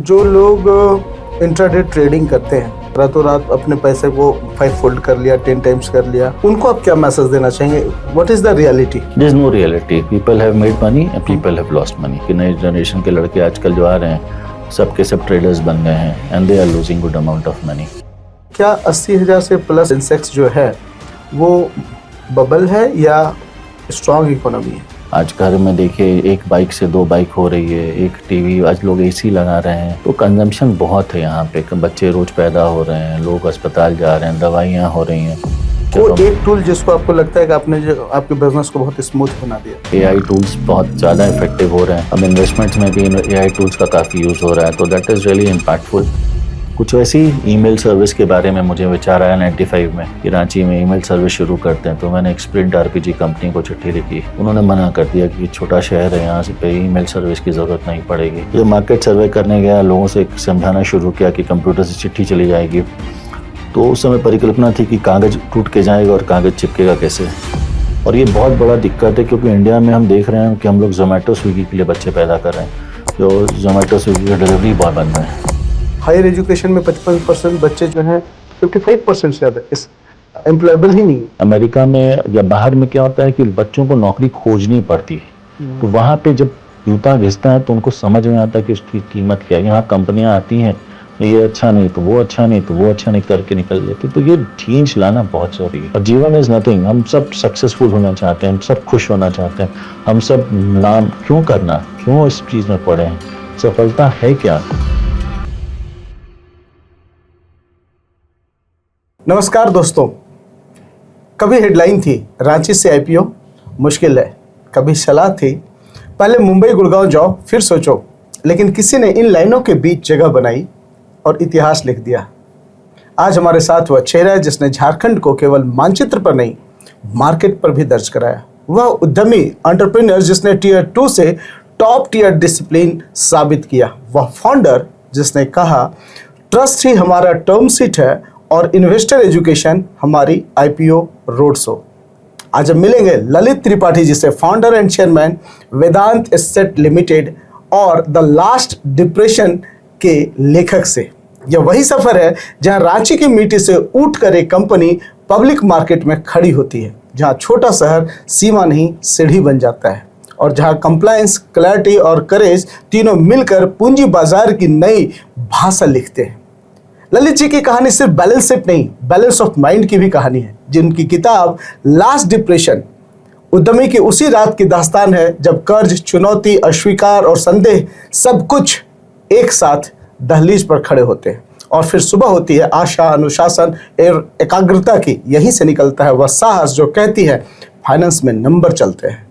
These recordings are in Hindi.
जो लोग इंट्राडे ट्रेडिंग करते हैं, रातों रात अपने पैसे को 5 फोल्ड कर लिया, 10 टाइम्स कर लिया, उनको आप क्या मैसेज देना चाहेंगे? What is the reality? There is no reality. People have made money and people have lost money. कि नए जनरेशन के लड़के आजकल जो आ रहे हैं सबके सब ट्रेडर्स बन गए हैं and they are losing good amount of money. क्या 80,000 से प्लस इंसेक्स जो है वो बबल है या स्ट्रॉन्ग इकोनॉमी है? आज घर में देखिए, एक बाइक से 2 बाइक हो रही है, एक टीवी, आज लोग एसी लगा रहे हैं. तो कंजम्पशन बहुत है यहाँ पे. बच्चे रोज पैदा हो रहे हैं, लोग अस्पताल जा रहे हैं, दवाइयाँ हो रही हैं. वो एक टूल जिसको आपको लगता है कि आपने जो आपके बिजनेस को बहुत स्मूथ बना दिया? एआई टूल्स बहुत ज़्यादा इफेक्टिव हो रहे हैं. अब इन्वेस्टमेंट्स में भी एआई टूल्स का काफ़ी यूज़ हो रहा है. तो दैट इज़ रियली इम्पैक्टफुल. कुछ ऐसी ईमेल सर्विस के बारे में मुझे विचार आया 95 में कि रांची में ईमेल सर्विस शुरू करते हैं. तो मैंने एक स्प्रिंट आरपीजी कंपनी को चिट्ठी लिखी. उन्होंने मना कर दिया कि छोटा शहर है, यहाँ से पे ईमेल सर्विस की ज़रूरत नहीं पड़ेगी. जब मार्केट सर्वे करने गया, लोगों से समझाना शुरू किया कि कंप्यूटर से चिट्ठी चली जाएगी. तो उस समय परिकल्पना थी कि कागज़ टूट के जाएगा और कागज़ चिपकेगा कैसे. और ये बहुत बड़ा दिक्कत है, क्योंकि इंडिया में हम देख रहे हैं कि हम लोग जोमेटो स्विगी के लिए बच्चे पैदा कर रहे हैं, जो जोमेटो स्विगी का डिलीवरी बॉय बन रहे हैं. हायर एजुकेशन में 55% बच्चे जो हैं 55% से ज़्यादा इस एम्प्लॉयबल ही नहीं. अमेरिका में या बाहर में क्या होता है कि बच्चों को नौकरी खोजनी पड़ती है. तो वहाँ पे जब जूता घिसता है तो उनको समझ में आता है कि उसकी कीमत क्या है. यहाँ कंपनियाँ आती हैं, ये अच्छा नहीं तो वो अच्छा नहीं तो वो अच्छा नहीं करके निकल लेती. तो ये चेंज लाना बहुत जरूरी है. और जीवन इज नथिंग. हम सब सक्सेसफुल होना चाहते हैं, हम सब खुश होना चाहते हैं, हम सब नाम क्यों करना, क्यों इस चीज़ में पड़े हैं? सफलता है क्या? नमस्कार दोस्तों. कभी हेडलाइन थी रांची से आईपीओ मुश्किल है, कभी सलाह थी पहले मुंबई गुड़गांव जाओ फिर सोचो. लेकिन किसी ने इन लाइनों के बीच जगह बनाई और इतिहास लिख दिया. आज हमारे साथ वह चेहरा है जिसने झारखंड को केवल मानचित्र पर नहीं, मार्केट पर भी दर्ज कराया. वह उद्यमी एंटरप्रेन्योर जिसने टियर 2 से टॉप टियर डिसिप्लिन साबित किया. वह फाउंडर जिसने कहा ट्रस्ट ही हमारा टर्म शीट है और इन्वेस्टर एजुकेशन हमारी आईपीओ रोड शो. आज हम मिलेंगे ललित त्रिपाठी जी से, founder and chairman Vedant asset limited और द लास्ट डिप्रेशन के लेखक से. यह वही सफर है जहां रांची की मिट्टी से उठकर एक कंपनी पब्लिक मार्केट में खड़ी होती है, जहां छोटा शहर सीमा नहीं सीढ़ी बन जाता है, और जहां कंप्लायंस, क्लैरिटी और करेज तीनों मिलकर पूंजी बाजार की नई भाषा लिखते हैं. ललित जी की कहानी सिर्फ बैलेंस शीट नहीं, बैलेंस ऑफ माइंड की भी कहानी है. जिनकी किताब लास्ट डिप्रेशन उद्यमी की उसी रात की दास्तान है जब कर्ज, चुनौती, अस्वीकार और संदेह सब कुछ एक साथ दहलीज पर खड़े होते हैं. और फिर सुबह होती है आशा, अनुशासन और एकाग्रता की. यहीं से निकलता है वह साहस जो कहती है फाइनेंस में नंबर चलते हैं.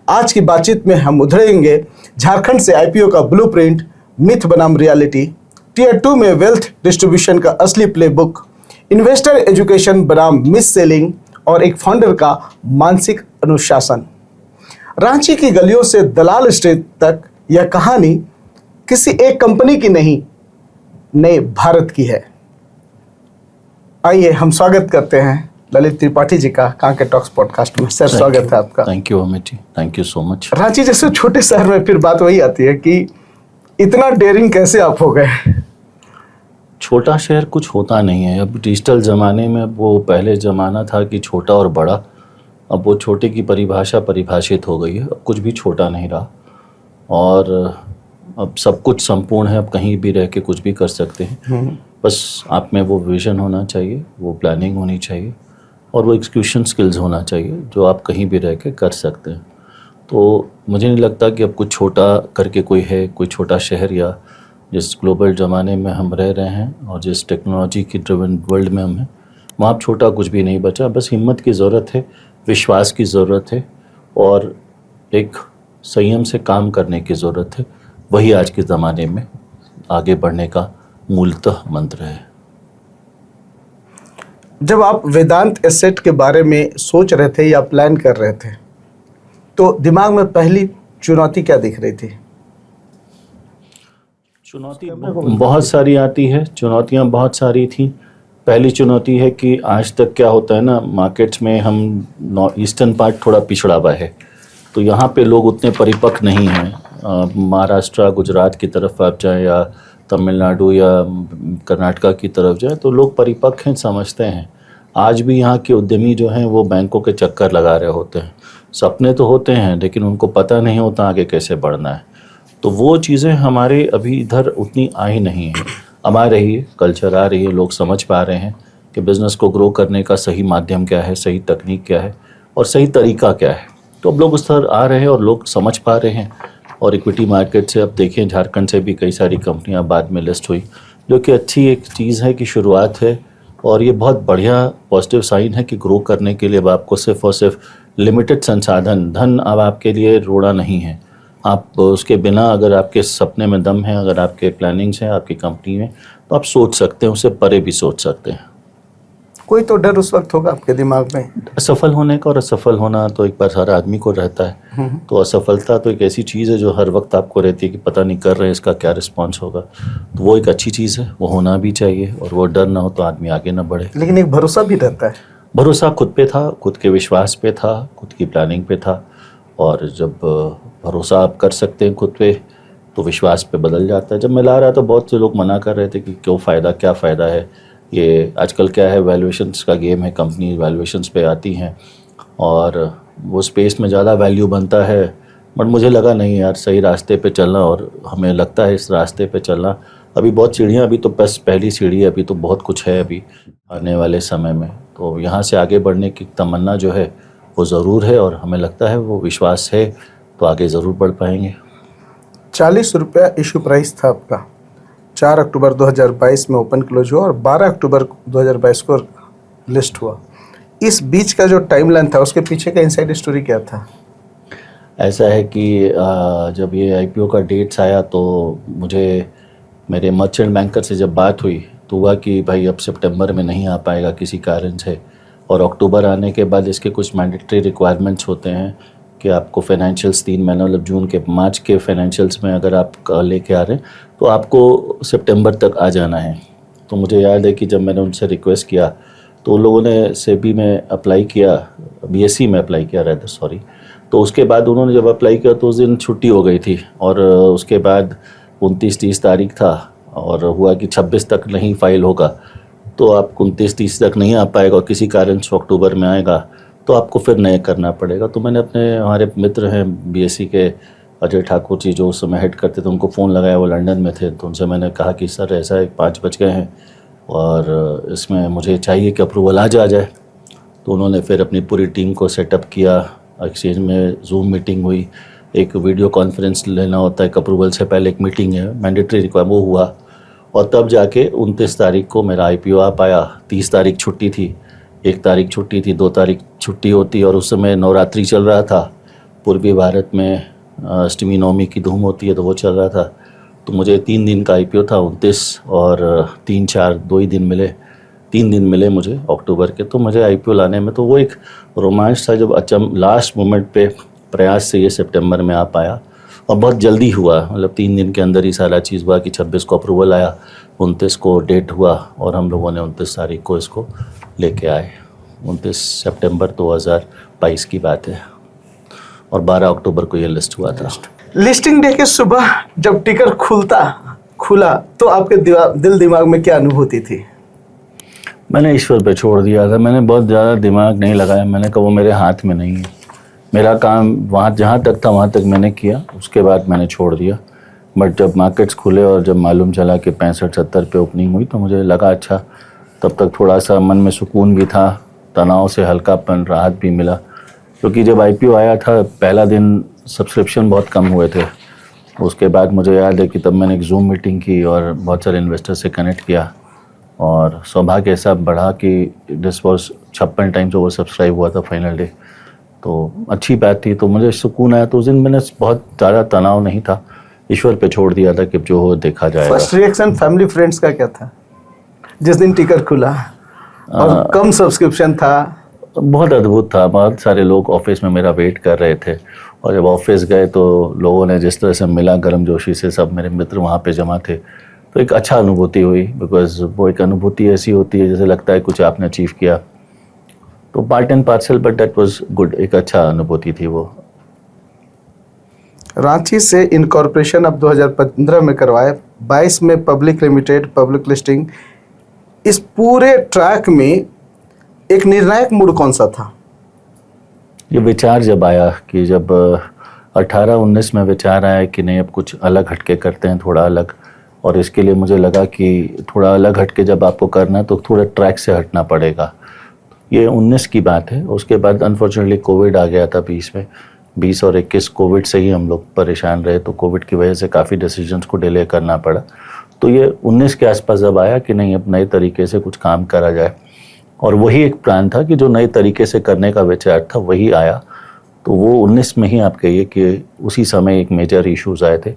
आज की बातचीत में हम उधरेंगे झारखंड से आईपीओ का ब्लूप्रिंट, मिथ बनाम रियलिटी, टियर 2 में वेल्थ डिस्ट्रीब्यूशन का असली प्लेबुक, इन्वेस्टर एजुकेशन बनाम मिस सेलिंग और एक फाउंडर का मानसिक अनुशासन. रांची की गलियों से दलाल स्ट्रीट तक यह कहानी किसी एक कंपनी की नहीं, नए भारत की है. आइए हम स्वागत करते हैं ललित त्रिपाठी जी का कांके टॉक्स पॉडकास्ट में. सर स्वागत है आपका. Thank you Amit ji, thank you so much. Ranchi जैसे छोटे शहर में फिर बात वही आती है कि इतना डेयरिंग कैसे आप हो गए? छोटा शहर कुछ होता नहीं है. अब डिजिटल ज़माने में वो पहले ज़माना था कि छोटा और बड़ा, अब वो छोटे की परिभाषा परिभाषित हो गई है. अब कुछ भी छोटा नहीं रहा और अब सब कुछ संपूर्ण है. अब कहीं भी रह के कुछ भी कर सकते हैं. बस आप में वो विज़न होना चाहिए, वो प्लानिंग होनी चाहिए और वो एग्जीक्यूशन स्किल्स होना चाहिए जो आप कहीं भी रह के कर सकते हैं. तो मुझे नहीं लगता कि अब कुछ छोटा करके कोई है, कोई छोटा शहर, या जिस ग्लोबल ज़माने में हम रह रहे हैं और जिस टेक्नोलॉजी की ड्रिवन वर्ल्ड में हम हैं, वहाँ अब छोटा कुछ भी नहीं बचा. बस हिम्मत की ज़रूरत है, विश्वास की ज़रूरत है और एक संयम से काम करने की ज़रूरत है. वही आज के ज़माने में आगे बढ़ने का मूलतः मंत्र है. जब आप वेदांत एसेट के बारे में सोच रहे थे या प्लान कर रहे थे, तो दिमाग में पहली चुनौती क्या दिख रही थी? चुनौती बहुत सारी आती है. चुनौतियाँ बहुत सारी थी. पहली चुनौती है कि आज तक क्या होता है ना, मार्केट्स में हम ईस्टर्न पार्ट थोड़ा पिछड़ा हुआ है, तो यहाँ पे लोग उतने परिपक्व नहीं हैं. महाराष्ट्र, गुजरात की तरफ आप जाएँ या तमिलनाडु या कर्नाटका की तरफ जाए तो लोग परिपक्व हैं, समझते हैं। आज भी यहाँ के उद्यमी जो हैं वो बैंकों के चक्कर लगा रहे होते हैं। सपने तो होते हैं लेकिन उनको पता नहीं होता आगे कैसे बढ़ना है। तो वो चीज़ें हमारे अभी इधर उतनी आई नहीं है। अब आ रही है, कल्चर आ रही है, लोग समझ पा रहे हैं कि बिज़नेस को ग्रो करने का सही माध्यम क्या है, सही तकनीक क्या है और सही तरीका क्या है। तो अब लोग उस तरह आ रहे हैं और लोग समझ पा रहे हैं। और इक्विटी मार्केट से अब देखें, झारखंड से भी कई सारी कंपनियां बाद में लिस्ट हुई, जो कि अच्छी एक चीज़ है कि शुरुआत है। और ये बहुत बढ़िया पॉजिटिव साइन है कि ग्रो करने के लिए अब आपको सिर्फ और सिर्फ लिमिटेड संसाधन, धन अब आपके लिए रोड़ा नहीं है। आप उसके बिना, अगर आपके सपने में दम है, अगर आपके प्लानिंग्स हैं आपकी कंपनी में, तो आप सोच सकते हैं, उससे परे भी सोच सकते हैं। कोई तो डर उस वक्त होगा आपके दिमाग में? असफल होने का, और असफल होना तो एक बार हर आदमी को रहता है। तो असफलता तो एक ऐसी चीज़ है जो हर वक्त आपको रहती है कि पता नहीं कर रहे हैं इसका क्या रिस्पॉन्स होगा। तो वो एक अच्छी चीज़ है, वो होना भी चाहिए। और वो डर ना हो तो आदमी आगे ना बढ़े। लेकिन एक भरोसा भी रहता है। भरोसा खुद पे था, खुद के विश्वास पे था, खुद की प्लानिंग पे था। और जब भरोसा आप कर सकते हैं खुद पे तो विश्वास पे बदल जाता है। जब मैं ला रहा था बहुत से लोग मना कर रहे थे कि क्यों फ़ायदा, क्या फ़ायदा है, ये आजकल क्या है, वैल्यूएशंस का गेम है, कंपनी वैल्यूएशंस पे आती हैं और वो स्पेस में ज़्यादा वैल्यू बनता है। बट मुझे लगा नहीं यार, सही रास्ते पे चलना, और हमें लगता है इस रास्ते पे चलना। अभी बहुत सीढ़ियाँ, अभी तो बस पहली सीढ़ी है, अभी तो बहुत कुछ है अभी आने वाले समय में। तो यहाँ से आगे बढ़ने की तमन्ना जो है वो ज़रूर है और हमें लगता है वो विश्वास है तो आगे ज़रूर बढ़ पाएंगे। 40 रुपया इशू प्राइस था आपका। 4 अक्टूबर 2022 में ओपन क्लोज हुआ और 12 अक्टूबर 2022 को लिस्ट हुआ। इस बीच का जो टाइमलाइन था उसके पीछे का इनसाइड स्टोरी क्या था? ऐसा है कि जब ये आईपीओ का डेट्स आया तो मुझे मेरे मर्चेंट बैंकर से जब बात हुई तो हुआ कि भाई अब सितंबर में नहीं आ पाएगा किसी कारण से, और अक्टूबर आने के बाद इसके कुछ मैंडेटरी रिक्वायरमेंट्स होते हैं कि आपको फाइनेंशियल्स 3 महीने, मतलब जून के, मार्च के फाइनेंशियल्स में अगर आप लेके आ रहे हैं तो आपको सितंबर तक आ जाना है। तो मुझे याद है कि जब मैंने उनसे रिक्वेस्ट किया तो उन लोगों ने सेबी में अप्लाई किया, बीएसई में अप्लाई किया रहता, सॉरी। तो उसके बाद उन्होंने जब अप्लाई किया तो उस दिन छुट्टी हो गई थी और उसके बाद 29-30 तारीख था और हुआ कि 26 तक नहीं फाइल होगा तो आप 29-30 तक नहीं आ पाएगा और किसी कारण से अक्टूबर में आएगा तो आपको फिर नए करना पड़ेगा। तो मैंने अपने, हमारे मित्र हैं बीएसई के अजय ठाकुर जी जो उस समय हेड करते थे, उनको फ़ोन लगाया, वो लंदन में थे। तो उनसे मैंने कहा कि सर ऐसा है 5 बज गए हैं और इसमें मुझे चाहिए कि अप्रूवल आज आ जाए। तो उन्होंने फिर अपनी पूरी टीम को सेटअप किया, एक्सचेंज में जूम मीटिंग हुई, एक वीडियो कॉन्फ्रेंस लेना होता है, एक अप्रूवल से पहले एक मीटिंग है, मैंडेटरी रिक्वायरमेंट, वो हुआ और तब जाके 29 तारीख को मेरा आईपीओ आ पाया। 30 तारीख छुट्टी थी, 1 तारीख छुट्टी थी, 2 तारीख छुट्टी होती और उस समय नवरात्रि चल रहा था। पूर्वी भारत में अष्टमी नवमी की धूम होती है तो वो चल रहा था। तो मुझे 3 दिन का आईपीओ था, 29 और 3-4 2 ही दिन मिले, 3 दिन मिले मुझे अक्टूबर के। तो मुझे आईपीओ लाने में तो वो एक रोमांच था जब लास्ट मोमेंट पे प्रयास से ये सितंबर में आ पाया और बहुत जल्दी हुआ। मतलब 3 दिन के अंदर ही सारा चीज़ हुआ कि 26 को अप्रूवल आया, 29 को डेट हुआ और हम लोगों ने 29 तारीख को इसको लेके आए। 29 सितंबर 2022 की बात है और 12 अक्टूबर को ये लिस्ट हुआ था। लिस्टिंग डे के सुबह जब टिकर खुला तो आपके दिल दिमाग में क्या अनुभूति थी? मैंने ईश्वर पे छोड़ दिया था। मैंने बहुत ज़्यादा दिमाग नहीं लगाया। मैंने कहा वो मेरे हाथ में नहीं है, मेरा काम वहाँ जहाँ तक था वहाँ तक मैंने किया, उसके बाद मैंने छोड़ दिया। बट जब मार्केट्स खुले और जब मालूम चला कि 65-70 पे ओपनिंग हुई तो मुझे लगा अच्छा, तब तक थोड़ा सा मन में सुकून भी था, तनाव से हल्कापन, राहत भी मिला। क्योंकि जब आईपीओ आया था पहला दिन सब्सक्रिप्शन बहुत कम हुए थे। उसके बाद मुझे याद है कि तब मैंने एक जूम मीटिंग की और बहुत सारे इन्वेस्टर से कनेक्ट किया और सौभाग्य ऐसा बढ़ा कि this was 56 times over subscribe हुआ था फाइनल डे। तो अच्छी बात थी, तो मुझे सुकून आया। तो उस दिन मैंने बहुत ज़्यादा तनाव नहीं था, ईश्वर पे छोड़ दिया था कि जो हो देखा जाएगा। फर्स्ट रिएक्शन फैमिली फ्रेंड्स का क्या था जिस दिन टिकर खुला और कम सब्सक्रिप्शन था? बहुत अद्भुत था। बहुत सारे लोग ऑफिस में मेरा वेट कर रहे थे और जब ऑफिस गए तो लोगों ने जिस तरह से मिला गर्मजोशी से, सब मेरे मित्र वहाँ पे जमा थे, तो एक अच्छा अनुभूति हुई। बिकॉज वो एक अनुभूति ऐसी होती है जैसे लगता है कुछ आपने अचीव किया। तो part and parcel, but that was good, एक अच्छा अनुभूति थी वो। रांची से इनकॉर्पोरेशन अब 2015 में करवाए, 22 में पब्लिक लिमिटेड, पब्लिक लिस्टिंग, इस पूरे ट्रैक में एक निर्णायक मोड़ कौन सा था? ये विचार जब आया कि जब 18-19 में विचार आया कि नहीं अब कुछ अलग हटके करते हैं, थोड़ा अलग, और इसके लिए मुझे लगा कि थोड़ा अलग हटके जब आपको करना है तो थोड़ा ट्रैक से हटना पड़ेगा। ये 19 की बात है। उसके बाद अनफॉर्चुनेटली कोविड आ गया था 20 में। 20 और 21 कोविड से ही हम लोग परेशान रहे, तो कोविड की वजह से काफ़ी डिसीजंस को डिले करना पड़ा। तो ये 19 के आसपास जब आया कि नहीं अब नए तरीके से कुछ काम करा जाए, और वही एक प्लान था कि जो नए तरीके से करने का विचार था वही आया। तो वो 19 में ही आप कहिए कि उसी समय एक मेजर इश्यूज आए थे।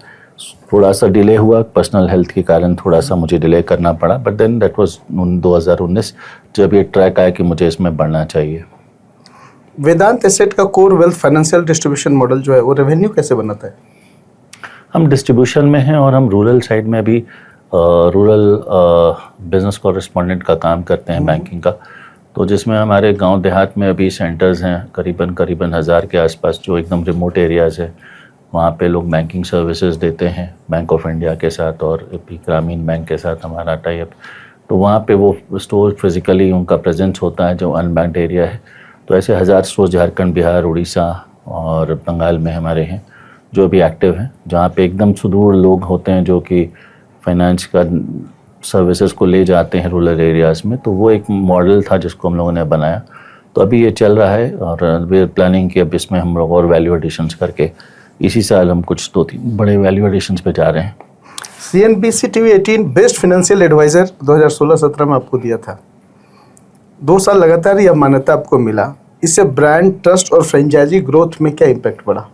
थोड़ा सा डिले हुआ पर्सनल हेल्थ के कारण, थोड़ा सा मुझे डिले करना पड़ा, बट देन दैट वाज 2019 जब ये ट्रैक आया कि मुझे इसमें बढ़ना चाहिए। वेदांत एसेट का core wealth financial distribution model जो है वो रेवेन्यू कैसे बनाता है? हम डिस्ट्रीब्यूशन में हैं और हम रूरल साइड में भी रूरल बिजनेस कॉरेस्पॉन्डेंट का काम करते हैं बैंकिंग का। तो जिसमें हमारे गांव देहात में अभी सेंटर्स हैं करीबन 1000 के आसपास, जो एकदम रिमोट एरियाज़ है। वहाँ पे लोग बैंकिंग सर्विसेज देते हैं बैंक ऑफ इंडिया के साथ और भी ग्रामीण बैंक के साथ हमारा टाई अप। तो वहाँ पे वो स्टोर फिज़िकली उनका प्रेजेंस होता है जो अनबैंक्ड एरिया है। तो ऐसे 1000 स्टोर झारखंड, बिहार, उड़ीसा और बंगाल में हमारे हैं जो अभी एक्टिव हैं, जहाँ पे एकदम सुदूर लोग होते हैं जो कि फाइनेंस का सर्विसेज को ले जाते हैं रूरल एरियाज़ में। तो वो एक मॉडल था जिसको हम लोगों ने बनाया। तो अभी ये चल रहा है और वे प्लानिंग की अब इसमें हम लोग और वैल्यू एडिशंस करके इसी साल हम कुछ 2-3 बड़े वैल्यू एडिशंस पे जा रहे हैं। CNBC TV18 best financial adviser 2016-17 में आपको दिया था। 2 साल लगातार यह मान्यता आपको मिला। इससे ब्रांड ट्रस्ट और फ्रेंचाइजी ग्रोथ में क्या इम्पैक्ट पड़ा?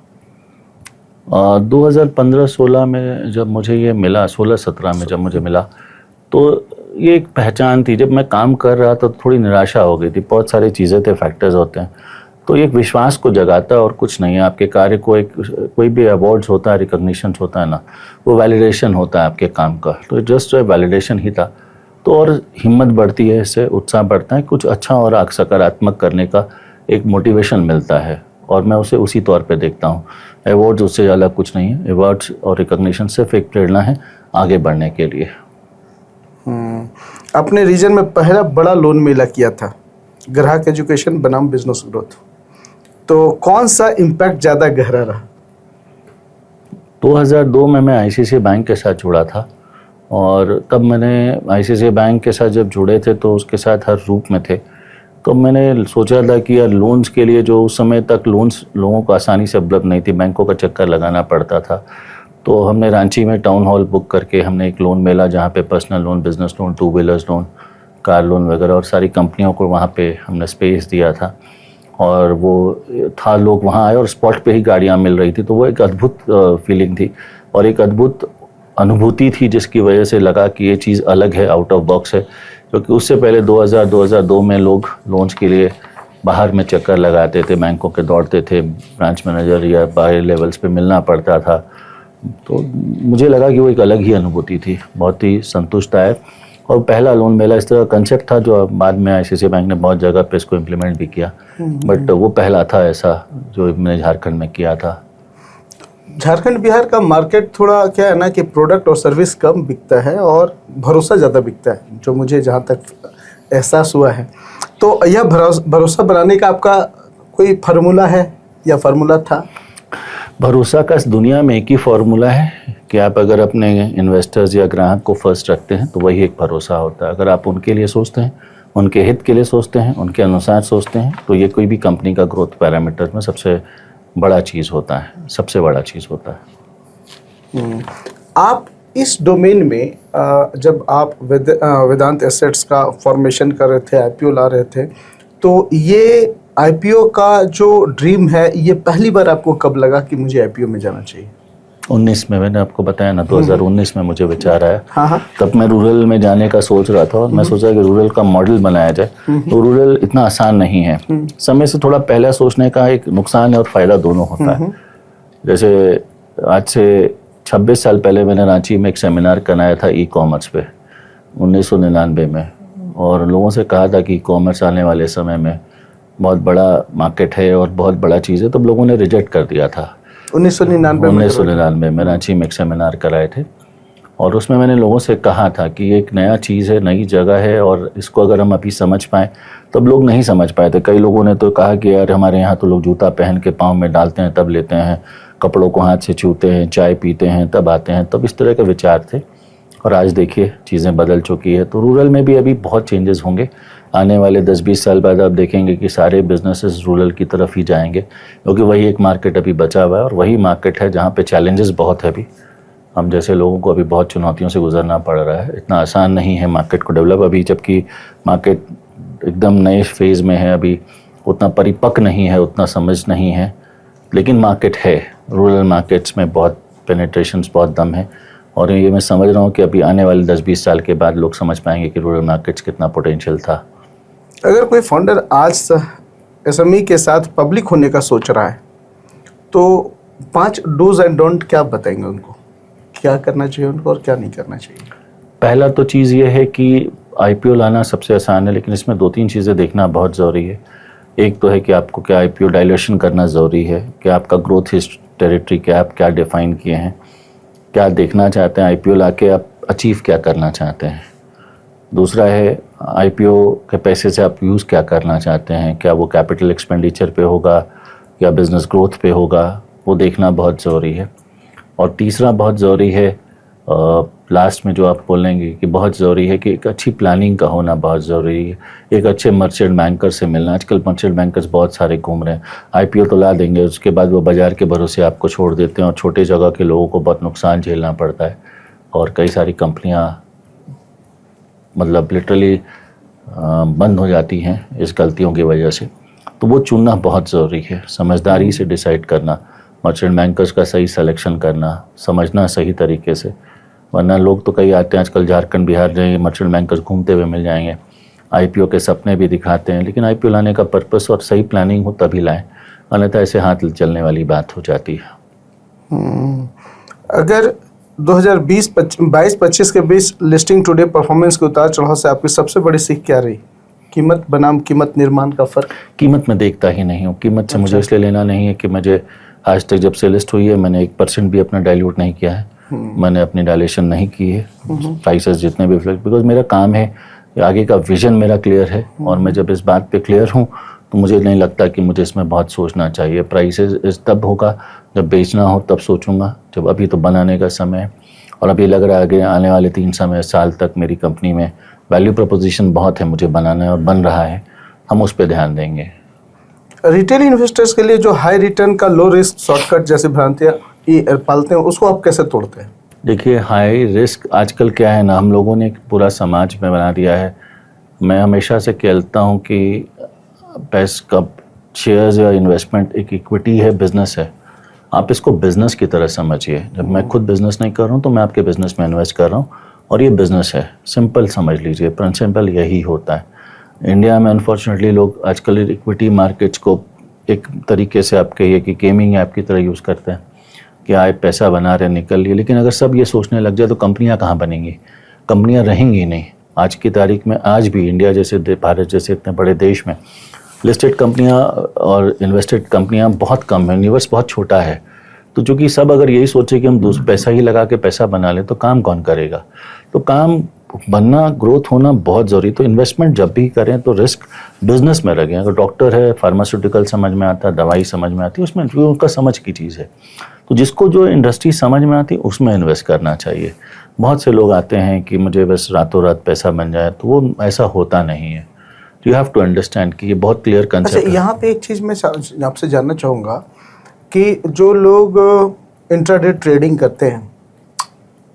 2015-16 में जब मुझे ये मिला, 16-17 में जब मुझे मिला, तो ये एक पहचान थी। जब मैं काम कर रहा था तो थोड़ी निराशा हो गई थी, बहुत सारी चीज़ें थे, फैक्टर्स होते हैं। तो एक विश्वास को जगाता है और कुछ नहीं है। आपके कार्य को एक कोई भी अवार्ड्स होता है, रिकॉग्निशन होता है ना, वो वैलिडेशन होता है आपके काम का। तो जस्ट वैलिडेशन ही था। तो और हिम्मत बढ़ती है, इससे उत्साह बढ़ता है, कुछ अच्छा और सकारात्मक करने का एक मोटिवेशन मिलता है, और मैं उसे उसी तौर पे देखता हूँ। अवार्ड्स उससे अलग कुछ नहीं है। अवार्ड्स और रिकॉग्निशन सिर्फ एक प्रेरणा है आगे बढ़ने के लिए। अपने रीजन में पहला बड़ा लोन मेला किया था, ग्राहक एजुकेशन बनाम बिजनेस ग्रोथ। तो कौन सा इम्पैक्ट ज़्यादा गहरा रहा? 2002 में मैं ICICI बैंक के साथ जुड़ा था, और तब मैंने ICICI बैंक के साथ जब जुड़े थे तो उसके साथ हर रूप में थे। तो मैंने सोचा था कि यार लोन्स के लिए, जो उस समय तक लोन्स लोगों को आसानी से उपलब्ध नहीं थी, बैंकों का चक्कर लगाना पड़ता था। तो हमने रांची में टाउन हॉल बुक करके हमने एक लोन मेला, जहाँ पे personal loan, business loan, 2 wheelers loan, car loan वगैरह और सारी कंपनियों को वहाँ पे हमने स्पेस दिया था। और वो था, लोग वहाँ आए और स्पॉट पे ही गाड़ियाँ मिल रही थी। तो वो एक अद्भुत फीलिंग थी और एक अद्भुत अनुभूति थी, जिसकी वजह से लगा कि ये चीज़ अलग है, आउट ऑफ बॉक्स है। क्योंकि उससे पहले 2002 में लोग लोन्स के लिए बाहर में चक्कर लगाते थे, बैंकों के दौड़ते थे, ब्रांच मैनेजर या बाहर लेवल्स पे मिलना पड़ता था। तो मुझे लगा कि वो एक अलग ही अनुभूति थी, बहुत ही संतुष्टदायक। और पहला लोन मेला इस तरह कंसेप्ट था जो बाद में ICICI बैंक ने बहुत जगह पे इसको इम्प्लीमेंट भी किया, बट वो पहला था ऐसा जो मैंने झारखंड में किया था। झारखंड बिहार का मार्केट थोड़ा क्या है ना कि प्रोडक्ट और सर्विस कम बिकता है और भरोसा ज़्यादा बिकता है, जो मुझे जहाँ तक एहसास हुआ है। तो यह भरोसा बनाने का आपका कोई फार्मूला है या फार्मूला था? भरोसा का इस दुनिया में एक ही फार्मूला है कि आप अगर अपने इन्वेस्टर्स या ग्राहक को फर्स्ट रखते हैं तो वही एक भरोसा होता है। अगर आप उनके लिए सोचते हैं, उनके हित के लिए सोचते हैं, उनके अनुसार सोचते हैं, तो ये कोई भी कंपनी का ग्रोथ पैरामीटर में सबसे बड़ा चीज़ होता है, सबसे बड़ा चीज़ होता है। आप इस डोमेन में जब आप वेदांत एसेट्स का फॉर्मेशन कर रहे थे, IPO ला रहे थे, तो ये IPO का जो ड्रीम है, ये पहली बार आपको कब लगा कि मुझे IPO में जाना चाहिए? 19 में, मैंने आपको बताया ना, 2019 में मुझे विचार आया। हाँ। तब मैं रूरल में जाने का सोच रहा था और मैं सोचा कि रूरल का मॉडल बनाया जाए। तो रूरल इतना आसान नहीं है। समय से थोड़ा पहले सोचने का एक नुकसान और फ़ायदा दोनों होता है। जैसे आज से 26 साल पहले मैंने रांची में एक सेमिनार कराया था ई-कॉमर्स पे 1999 में, और लोगों से कहा था कि ई-कॉमर्स आने वाले समय में बहुत बड़ा मार्केट है और बहुत बड़ा चीज़ है। तब लोगों ने रिजेक्ट कर दिया था। 1999 में रांची में एक सेमिनार कराए थे, और उसमें मैंने लोगों से कहा था कि ये एक नया चीज़ है, नई जगह है, और इसको अगर हम अभी समझ पाएँ, तब लोग नहीं समझ पाए थे। कई लोगों ने तो कहा कि यार हमारे यहाँ तो लोग जूता पहन के पाँव में डालते हैं तब लेते हैं, कपड़ों को हाथ से छूते हैं, चाय पीते हैं तब आते हैं, तब इस तरह के विचार थे। और आज देखिए चीज़ें बदल चुकी है। तो रूरल में भी अभी बहुत चेंजेस होंगे। आने वाले 10-20 साल बाद आप देखेंगे कि सारे बिजनेसेस रूरल की तरफ ही जाएंगे, क्योंकि वही एक मार्केट अभी बचा हुआ है और वही मार्केट है जहाँ पे चैलेंजेस बहुत है। अभी हम जैसे लोगों को अभी बहुत चुनौतियों से गुजरना पड़ रहा है। इतना आसान नहीं है मार्केट को डेवलप अभी, जबकि मार्केट एकदम नए फेज़ में है, अभी उतना परिपक्व नहीं है, उतना समझ नहीं है, लेकिन मार्केट है। रूरल मार्केट्स में बहुत पेनिट्रेशंस, बहुत दम है। और ये मैं समझ रहा हूँ कि अभी आने वाले 10-20 साल के बाद लोग समझ पाएंगे कि रूरल मार्केट्स कितना पोटेंशियल था। अगर कोई फाउंडर आज एसएमई के साथ पब्लिक होने का सोच रहा है, तो 5 डूज एंड डोंट क्या बताएंगे उनको? क्या करना चाहिए उनको और क्या नहीं करना चाहिए? पहला तो चीज़ ये है कि आईपीओ लाना सबसे आसान है, लेकिन इसमें 2-3 चीज़ें देखना बहुत ज़रूरी है। एक तो है कि आपको क्या आईपीओ डायल्यूशन करना ज़रूरी है, कि आपका ग्रोथ टेरिटरी क्या, आप क्या डिफ़ाइन किए हैं, क्या देखना चाहते हैं आईपीओ लाके, आप अचीव क्या करना चाहते हैं। दूसरा है आईपीओ के पैसे से आप यूज़ क्या करना चाहते हैं, क्या वो कैपिटल एक्सपेंडिचर पे होगा या बिज़नेस ग्रोथ पे होगा, वो देखना बहुत ज़रूरी है। और तीसरा बहुत ज़रूरी है, लास्ट में जो आप बोलेंगे कि बहुत ज़रूरी है कि एक अच्छी प्लानिंग का होना बहुत ज़रूरी है। एक अच्छे मर्चेंट बैंकर से मिलना। आजकल मर्चेंट बैंकर्स बहुत सारे घूम रहे हैं। आईपीओ तो ला देंगे, उसके बाद वो बाज़ार के भरोसे आपको छोड़ देते हैं और छोटे जगह के लोगों को बहुत नुकसान झेलना पड़ता है। और कई सारी कंपनियां मतलब लिटरली बंद हो जाती हैं इस गलतियों की वजह से। तो वो चुनना बहुत ज़रूरी है, समझदारी से डिसाइड करना, मर्चेंट बैंकर्स का सही सिलेक्शन करना, समझना सही तरीके से। वरना लोग तो कई आते हैं आजकल, झारखंड बिहार जाएंगे, मर्चेंट बैंकर्स घूमते हुए मिल जाएंगे, आईपीओ के सपने भी दिखाते हैं, लेकिन आईपीओ लाने का पर्पस और सही प्लानिंग हो तभी लाएं, अन्यथा ऐसे हाथ चलने वाली बात हो जाती है। अगर 2022-25 के बीच लिस्टिंग टुडे परफॉर्मेंस के उतार चढ़ाव से आपकी सबसे बड़ी सीख क्या रही? कीमत बनाम कीमत निर्माण का फ़र्क? कीमत में देखता ही नहीं हूँ। कीमत से मुझे इसलिए लेना नहीं है कि मुझे आज तक जब से लिस्ट हुई है मैंने 1% भी अपना डाइल्यूट नहीं किया है, मैंने अपनी डायलेशन नहीं की है प्राइसेस जितने भी फ्लैट, बिकॉज मेरा काम है, आगे का विजन मेरा क्लियर है। और मैं जब इस बात पे क्लियर हूँ तो मुझे नहीं लगता कि मुझे इसमें बहुत सोचना चाहिए। प्राइसेस इस तब होगा जब बेचना हो, तब सोचूंगा, जब अभी तो बनाने का समय है। और अभी लग रहा है कि आने वाले 3 साल तक मेरी कंपनी में वैल्यू प्रपोजिशन बहुत है, मुझे बनाना है और बन रहा है, हम उस पर ध्यान देंगे। रिटेल इन्वेस्टर्स के लिए जो हाई रिटर्न का लो रिस्क शॉर्टकट जैसे भ्रांतियाँ पालते हैं, उसको आप कैसे तोड़ते हैं? देखिए हाई रिस्क आजकल क्या है ना, हम लोगों ने एक पूरा समाज में बना दिया है। मैं हमेशा से कहता हूँ कि पैसे का शेयर्स या इन्वेस्टमेंट एक इक्विटी है, बिजनेस है, आप इसको बिजनेस की तरह समझिए। जब मैं खुद बिजनेस नहीं कर रहा हूँ तो मैं आपके बिजनेस में इन्वेस्ट कर रहा हूँ और ये बिजनेस है, सिंपल समझ लीजिए, प्रिंसिपल यही होता है। इंडिया में अनफॉर्चुनेटली लोग आजकल इक्विटी मार्केट्स को एक तरीके से आप कहिए कि गेमिंग ऐप की तरह यूज़ करते हैं कि आए पैसा बना रहे निकल लिए। लेकिन अगर सब ये सोचने लग जाए तो कंपनियां कहाँ बनेंगी, कंपनियां रहेंगी नहीं। आज की तारीख में आज भी इंडिया जैसे भारत जैसे इतने बड़े देश में लिस्टेड कंपनियां और इन्वेस्टेड कंपनियां बहुत कम है, यूनिवर्स बहुत छोटा है। तो चूँकि सब अगर यही सोचे कि हम पैसा ही लगा के पैसा बना लें तो काम कौन करेगा। तो काम बनना, ग्रोथ होना बहुत ज़रूरी। तो इन्वेस्टमेंट जब भी करें तो रिस्क बिजनेस में रखें। अगर डॉक्टर है, फार्मास्यूटिकल समझ में आता है, दवाई समझ में आती है, उसमें जो उनका समझ की चीज़ है, तो जिसको जो इंडस्ट्री समझ में आती है उसमें इन्वेस्ट करना चाहिए। बहुत से लोग आते हैं कि मुझे बस रातों रात पैसा बन जाए, तो वो ऐसा होता नहीं है। यू हैव टू अंडरस्टैंड कि ये बहुत क्लियर कंसेप्ट है। यहाँ पे एक चीज़ मैं आपसे जानना चाहूँगा कि जो लोग इंट्राडे ट्रेडिंग करते हैं,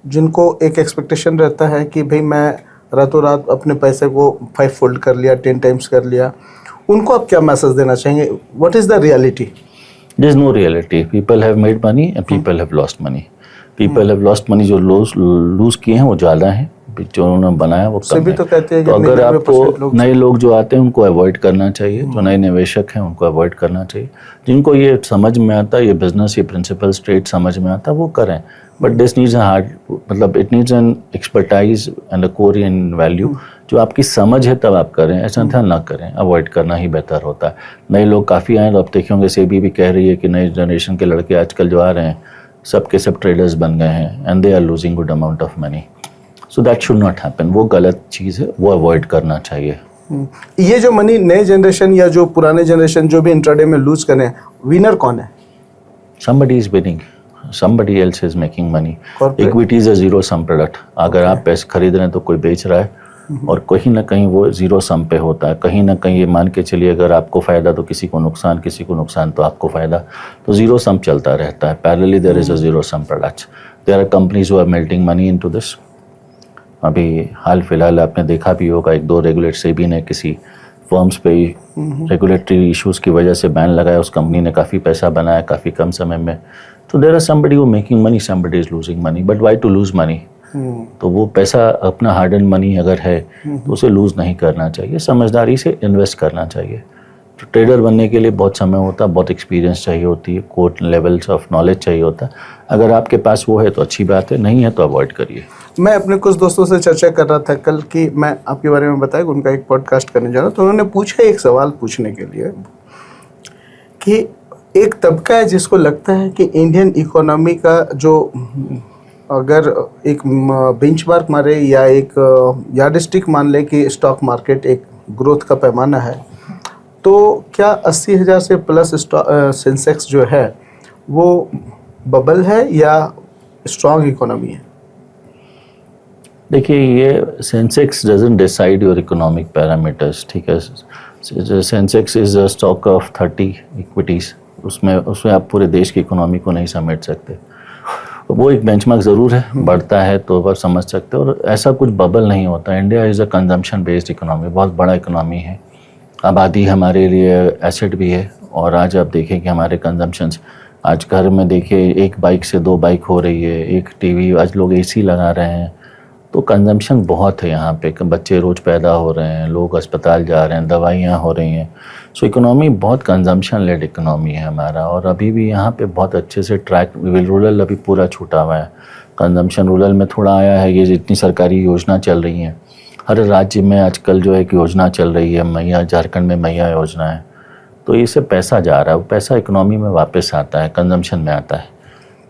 जिनको एक एक्सपेक्टेशन रहता है कि भाई मैं रातों रात अपने पैसे को 5 फोल्ड कर लिया, 10 टाइम्स कर लिया, उनको आप क्या मैसेज देना चाहेंगे? What is the reality? There is no reality. People have made money and people have lost money. People have lost money, जो लूज किए हैं वो ज़्यादा हैं, जो उन्होंने बनाया वो कम है। तो कहते हैं कि तो अगर आपको नए लोग जो आते हैं उनको अवॉइड करना चाहिए, जो नए निवेशक हैं उनको अवॉइड करना चाहिए। जिनको ये समझ में आता है, ये बिजनेस, ये प्रिंसिपल स्ट्रेट समझ में आता है, वो करें। बट दिस नीड्स हार्ड, मतलब it needs an expertise and a core in value. जो आपकी समझ है तब आप करें, ऐसा था ना करें, अवॉइड करना ही बेहतर होता है। नए लोग काफ़ी आए, तो आप देखेंगे सेबी भी कह रही है कि नई जनरेशन के लड़के आजकल जो आ रहे हैं सबके सब ट्रेडर्स बन गए हैं and they are losing good amount of money. So that should not happen. वो गलत चीज़ है, वो अवॉइड करना चाहिए. ये जो मनी नए जनरेशन या जो पुराने जनरेशन जो भी इंट्राडे में लूज करें, विनर कौन है? Somebody is winning, somebody else is making money. Corporate. Equity is a zero sum product. अगर आप पैसे खरीद रहे हैं तो कोई बेच रहा है और कहीं ना कहीं वो जीरो सम पे होता है. कहीं ना कहीं ये मान के चलिए अगर आपको फ़ायदा तो किसी को नुकसान, किसी को नुकसान तो आपको फ़ायदा. तो जीरो सम चलता रहता है. Parallelly there is a zero sum products. There are companies who are melting money into this. अभी हाल फिलहाल आपने देखा भी होगा, एक दो रेगुलेट सेबी ने किसी फर्म्स पे रेगुलेटरी इश्यूज़ की वजह से बैन लगाया. उस कंपनी ने काफ़ी पैसा बनाया काफ़ी कम समय में. तो there are somebody who making money, somebody is losing money. But why to lose money? तो वो पैसा अपना हार्ड एंड मनी अगर है तो उसे लूज़ नहीं करना चाहिए. समझदारी से इन्वेस्ट करना चाहिए. तो ट्रेडर बनने के लिए बहुत समय होता है, बहुत एक्सपीरियंस चाहिए होती है, कोर्ट लेवल्स ऑफ नॉलेज चाहिए होता है. अगर आपके पास वो है तो अच्छी बात है, नहीं है तो अवॉइड करिए. मैं अपने कुछ दोस्तों से चर्चा कर रहा था कल कि मैं आपके बारे में बताया कि उनका एक पॉडकास्ट करने जा रहा हूँ. तो उन्होंने पूछा एक सवाल पूछने के लिए कि एक तबका है जिसको लगता है कि इंडियन इकोनॉमी का जो अगर एक बेंचमार्क मारे या एक यार्डस्टिक मान ले कि स्टॉक मार्केट एक ग्रोथ का पैमाना है, तो क्या 80,000 से प्लस सेंसेक्स जो है वो बबल है या स्ट्रॉन्ग इकोनॉमी है? देखिए, ये Sensex doesn't decide your economic parameters. ठीक है, Sensex is a stock of 30 equities. उसमें आप पूरे देश की इकोनॉमी को नहीं समेट सकते. वो एक बेंचमार्क ज़रूर है, बढ़ता है तो आप समझ सकते हो. और ऐसा कुछ बबल नहीं होता. India is a consumption based economy, बहुत बड़ा इकोनॉमी है. आबादी हमारे लिए एसेट भी है. और आज आप देखें कि हमारे कंजम्पशंस, आज घर में देखिए एक बाइक से 2 बाइक हो रही है, एक टीवी, आज लोग एसी लगा रहे हैं. तो कंजम्पशन बहुत है यहाँ पे. बच्चे रोज़ पैदा हो रहे हैं, लोग अस्पताल जा रहे हैं, दवाइयाँ हो रही हैं. सो इकोनॉमी बहुत कंजम्पशन लेड इकोनॉमी है हमारा. और अभी भी यहाँ पे बहुत अच्छे से ट्रैक, रूरल अभी पूरा छूटा हुआ है. कंजम्पशन रूरल में थोड़ा आया है. ये जितनी सरकारी योजना चल रही हैं, हर राज्य में आजकल जो एक योजना चल रही है, मैया, झारखंड में मैया योजना है, तो इससे पैसा जा रहा है. वो पैसा इकोनॉमी में वापस आता है, कंजम्पशन में आता है.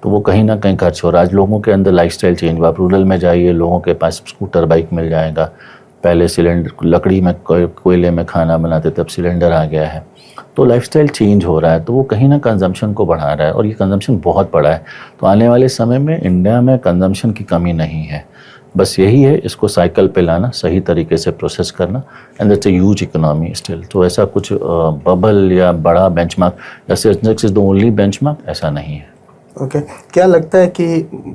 तो वो कहीं ना कहीं खर्च हो रहा है. आज लोगों के अंदर लाइफस्टाइल चेंज हुआ. आप रूरल में जाइए, लोगों के पास स्कूटर बाइक मिल जाएगा. पहले सिलेंडर, लकड़ी में, कोयले में खाना बनाते थे, अब सिलेंडर आ गया है. तो लाइफस्टाइल चेंज हो रहा है. तो वो कहीं ना कंजम्पशन को बढ़ा रहा है. और ये कंजम्पशन बहुत बड़ा है. तो आने वाले समय में इंडिया में कंजम्पशन की कमी नहीं है. बस यही है, इसको साइकिल पे लाना, सही तरीके से प्रोसेस करना. And that's a huge economy still. तो ऐसा कुछ बबल या बड़ा बेंचमार्क या Sensex is the only benchmark, ऐसा नहीं है. ओके. क्या लगता है कि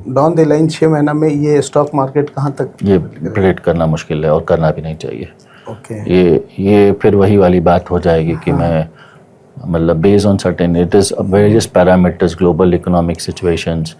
डाउन द लाइन 6 महीना में ये स्टॉक मार्केट कहाँ तक? ये प्रेडिक्ट करना मुश्किल है और करना भी नहीं चाहिए. ओके. ये फिर वही वाली बात हो जाएगी कि मैं मतलब based on certain, it is various parameters, global economic situations,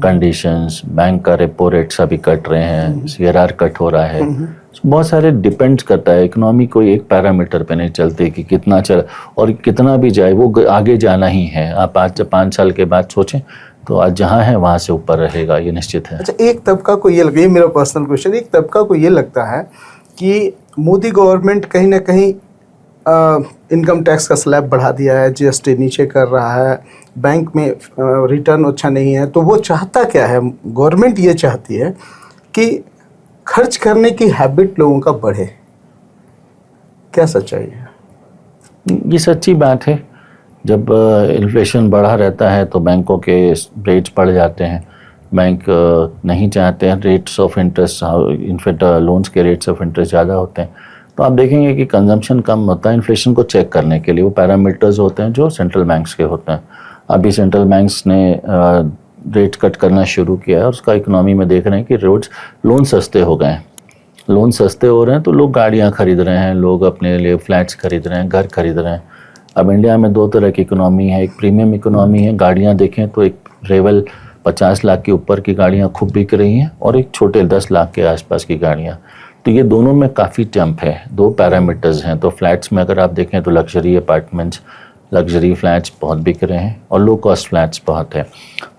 conditions, bank का रेपो रेट्स अभी कट रहे हैं, सीआरआर कट हो रहा है. बहुत सारे डिपेंड्स करता है. इकोनॉमी कोई एक पैरामीटर पे नहीं चलती कि कितना चल और कितना भी जाए, वो आगे जाना ही है. आप आज 5 साल के बाद सोचें तो आज जहाँ है वहाँ से ऊपर रहेगा, ये निश्चित है. अच्छा, एक तबका को ये लगे, ये मेरा पर्सनल क्वेश्चन, एक तबका को ये लगता है कि मोदी गवर्नमेंट कहीं ना कहीं इनकम टैक्स का स्लैब बढ़ा दिया है, जीएसटी नीचे कर रहा है, बैंक में रिटर्न अच्छा नहीं है. तो वो चाहता क्या है? गवर्नमेंट ये चाहती है कि खर्च करने की हैबिट लोगों का बढ़े. क्या सच्चाई है? ये सच्ची बात है. जब इन्फ्लेशन बढ़ा रहता है तो बैंकों के रेट्स बढ़ जाते हैं. बैंक नहीं चाहते हैं rates of interest, in fact loans के रेट्स ऑफ इंटरेस्ट ज़्यादा होते हैं. तो आप देखेंगे कि कंजम्पशन कम होता है. इन्फ्लेशन को चेक करने के लिए वो पैरामीटर्स होते हैं जो सेंट्रल बैंक्स के होते हैं. अभी सेंट्रल बैंक्स ने रेट कट करना शुरू किया है और उसका इकोनॉमी में देख रहे हैं कि लोन सस्ते हो गए हैं. लोन सस्ते हो रहे हैं तो लोग गाड़ियाँ खरीद रहे हैं, लोग अपने लिए फ्लैट्स खरीद रहे हैं, घर खरीद रहे हैं. अब इंडिया में 2 तरह की इकोनॉमी है. एक प्रीमियम इकोनॉमी है. गाड़ियाँ देखें तो एक रेवल 50 लाख के ऊपर की गाड़ियाँ खूब बिक रही हैं और एक छोटे 10 लाख के आसपास की गाड़ियाँ. तो ये दोनों में काफ़ी जंप है. 2 पैरामीटर्स हैं. तो फ्लैट्स में अगर आप देखें तो लग्जरी अपार्टमेंट्स, लग्जरी फ्लैट्स बहुत बिक रहे हैं और लो कॉस्ट फ्लैट्स बहुत है.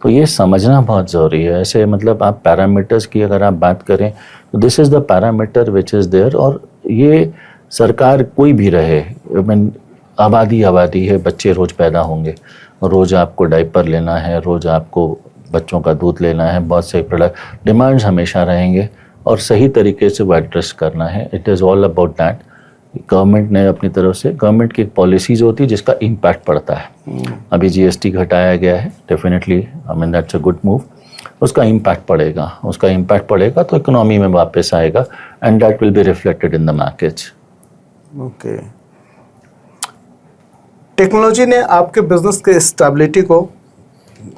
तो ये समझना बहुत ज़रूरी है. ऐसे मतलब आप पैरामीटर्स की अगर आप बात करें तो this is the parameter which is there. और ये सरकार कोई भी रहे, मीन आबादी है, बच्चे रोज़ पैदा होंगे, रोज़ आपको डायपर लेना है, रोज़ आपको बच्चों का दूध लेना है, बहुत से प्रोडक्ट डिमांड्स हमेशा रहेंगे और सही तरीके से वो एड्रेस करना है। It is all about that. Government ने अपनी तरफ से, गवर्नमेंट की एक पॉलिसीज होती है जिसका इम्पैक्ट पड़ता है। अभी जीएसटी घटाया गया है, definitely I mean that's a good move. उसका इम्पैक्ट पड़ेगा तो इकोनॉमी में वापस आएगा and that will be reflected in the markets. Okay, technology ने आपके बिजनेस के स्टेबिलिटी को,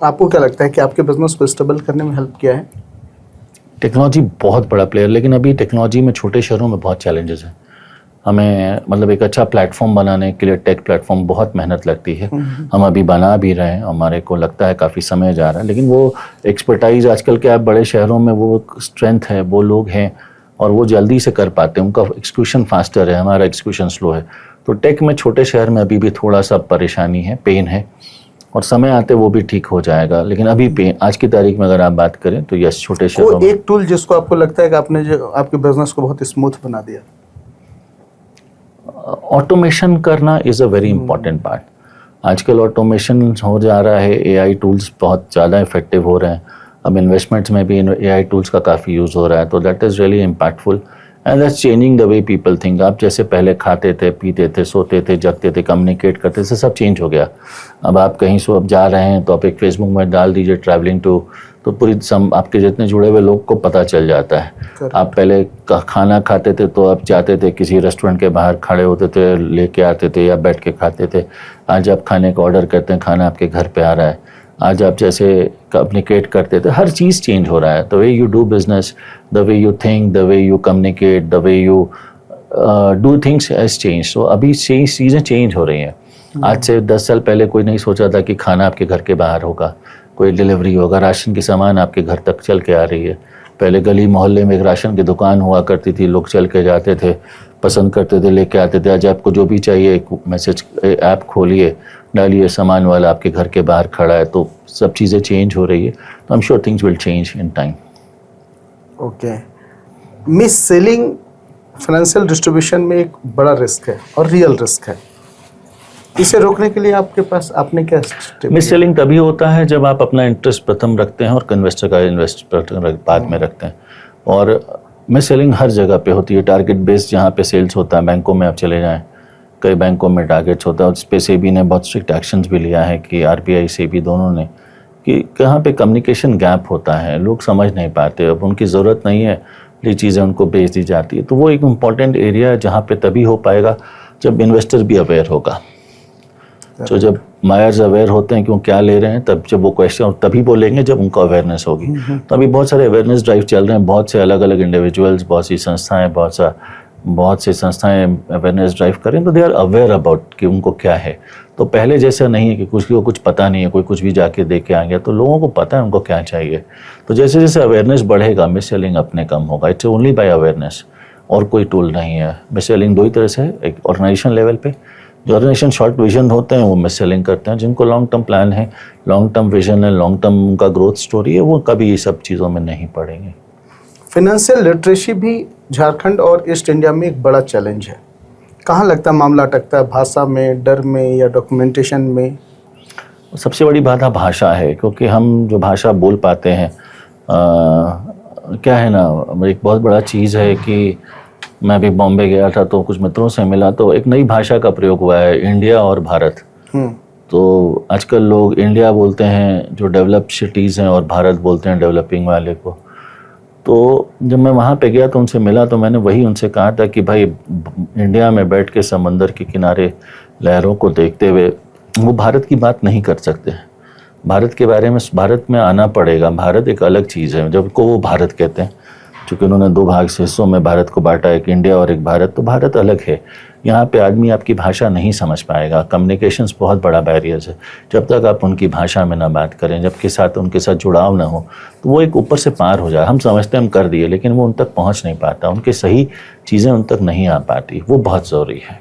आपको क्या लगता है कि आपके बिजनेस को स्टेबल करने में हेल्प किया है? टेक्नोलॉजी बहुत बड़ा प्लेयर, लेकिन अभी टेक्नोलॉजी में छोटे शहरों में बहुत चैलेंजेस हैं। हमें मतलब एक अच्छा प्लेटफॉर्म बनाने के लिए, टेक प्लेटफॉर्म, बहुत मेहनत लगती है। हम अभी बना भी रहे हैं, हमारे को लगता है काफ़ी समय जा रहा है, लेकिन वो एक्सपर्टाइज आजकल के आप बड़े शहरों में वो स्ट्रेंथ है, वो लोग हैं और वो जल्दी से कर पाते हैं, उनका एक्सक्यूशन फास्टर है, हमारा एक्सक्यूशन स्लो है। तो टेक में छोटे शहर में अभी भी थोड़ा सा परेशानी है, पेन है, और समय आते वो भी ठीक हो जाएगा। लेकिन अभी पेन, आज की तारीख में अगर आप बात करें तो यस, छोटे शहरों में एक टूल जिसको आपको लगता है कि आपने जो आपके बिजनेस को बहुत स्मूथ बना दिया? ऑटोमेशन करना is a very important part. आजकल ऑटोमेशन हो जा रहा है, एआई टूल्स बहुत ज़्यादा इफेक्टिव हो रहे हैं। अब इन्वेस्टमेंट्स में भी एआई टूल्स का काफ़ी यूज़ हो रहा है, तो that is really impactful and that's changing the way people think. आप जैसे पहले खाते थे, पीते थे, सोते थे, जगते थे, कम्युनिकेट करते थे, सब चेंज हो गया। अब आप कहीं सो अब जा रहे हैं तो आप एक फेसबुक में डाल दीजिए ट्रैवलिंग टू, तो पूरी आपके जितने जुड़े हुए लोग को पता चल जाता है। आप पहले खाना खाते थे तो आप जाते थे किसी रेस्टोरेंट के बाहर, खड़े होते थे, लेके आते थे या बैठ के खाते थे। आज आप खाने का ऑर्डर करते हैं, खाना आपके घर पे आ रहा है। आज आप जैसे कम्युनिकेट करते थे, हर चीज़ चेंज हो रहा है। The way you do business, the way you think, the way you communicate, the way you do things has change. तो अभी चीज़ें चेंज हो रही हैं। आज से 10 साल पहले कोई नहीं सोचा था कि खाना आपके घर के बाहर होगा, कोई डिलीवरी होगा, राशन की सामान आपके घर तक चल के आ रही है। पहले गली मोहल्ले में एक राशन की दुकान हुआ करती थी, लोग चल के जाते थे, पसंद करते थे, लेके आते थे। आज आपको जो भी चाहिए एक मैसेज ऐप खोलिए, डालिए, सामान वाला आपके घर के बाहर खड़ा है। तो सब चीज़ें चेंज हो रही है। तो आई am sure things will change in time. Okay, miss selling financial distribution में एक बड़ा रिस्क है और रियल रिस्क है। इसे रोकने के लिए आपके पास आपने क्या स्टेप? मिस सेलिंग तभी होता है जब आप अपना इंटरेस्ट प्रथम रखते हैं और इन्वेस्टर का इन्वेस्ट बाद में रखते हैं। और मिस सेलिंग हर जगह पे होती है। टारगेट बेस्ड जहाँ पे सेल्स होता है, बैंकों में आप चले जाएं, कई बैंकों में टारगेट्स होता है। उस पर सेबी ने बहुत स्ट्रिक्ट एक्शंस भी लिया है कि आरबीआई सेबी दोनों ने, कि कहाँ पे कम्युनिकेशन गैप होता है, लोग समझ नहीं पाते। अब उनकी ज़रूरत नहीं है, ये चीज़ें उनको बेच दी जाती है। तो वो एक इम्पॉर्टेंट एरिया है जहाँ पे तभी हो पाएगा जब इन्वेस्टर भी अवेयर होगा। तो जब बायर्स अवेयर होते हैं कि वो क्या ले रहे हैं, तब जब वो क्वेश्चन तभी बोलेंगे जब उनको अवेयरनेस होगी। तो अभी बहुत सारे अवेयरनेस ड्राइव चल रहे हैं, बहुत से अलग अलग इंडिविजुअल्स, बहुत सी संस्थाएं, बहुत सी संस्थाएं अवेयरनेस ड्राइव करें, तो दे आर अवेयर अबाउट कि उनको क्या है। तो पहले जैसा नहीं है कि कुछ को कुछ पता नहीं है, कोई कुछ भी जाके दे के आ गया। तो लोगों को पता है उनको क्या चाहिए। तो जैसे जैसे अवेयरनेस बढ़ेगा, मिस सेलिंग अपने कम होगा। इट्स ओनली बाय अवेयरनेस, और कोई टूल नहीं है। मिस सेलिंग दो ही तरह से है, एक ऑर्गेनाइजेशन लेवल पे, जो ऑर्गेनाइजेशन शॉर्ट विजन होते हैं वो मिस सेलिंग करते हैं। जिनको लॉन्ग टर्म प्लान है, लॉन्ग टर्म विजन है, लॉन्ग टर्म उनका ग्रोथ स्टोरी है, वो कभी ये सब चीज़ों में नहीं पड़ेंगे। फाइनेंशियल लिटरेसी भी झारखंड और ईस्ट इंडिया में एक बड़ा चैलेंज है। कहाँ लगता है मामला अटकता है? भाषा में, डर में, या डॉक्यूमेंटेशन में? सबसे बड़ी बाधा भाषा है, क्योंकि हम जो भाषा बोल पाते हैं, क्या है ना, एक बहुत बड़ा चीज़ है कि मैं अभी बॉम्बे गया था तो कुछ मित्रों से मिला, तो एक नई भाषा का प्रयोग हुआ है, इंडिया और भारत। तो आजकल लोग इंडिया बोलते हैं जो डेवलप्ड सिटीज़ हैं, और भारत बोलते हैं डेवलपिंग वाले को। तो जब मैं वहाँ पे गया तो उनसे मिला, तो मैंने वही उनसे कहा था कि भाई, इंडिया में बैठ के समंदर के किनारे लहरों को देखते हुए वो भारत की बात नहीं कर सकते। भारत के बारे में, भारत में आना पड़ेगा। भारत एक अलग चीज़ है, जब को वो भारत कहते हैं, क्योंकि उन्होंने दो भाग से हिस्सों में भारत को बांटा, एक इंडिया और एक भारत। तो भारत अलग है। यहाँ पे आदमी आपकी भाषा नहीं समझ पाएगा। कम्युनिकेशंस बहुत बड़ा बैरियर है। जब तक आप उनकी भाषा में ना बात करें, जबकि साथ उनके साथ जुड़ाव ना हो, तो वो एक ऊपर से पार हो जाए। हम समझते हैं हम कर दिए, लेकिन वो उन तक पहुँच नहीं पाता, उनकी सही चीज़ें उन तक नहीं आ पाती। वो बहुत ज़रूरी है।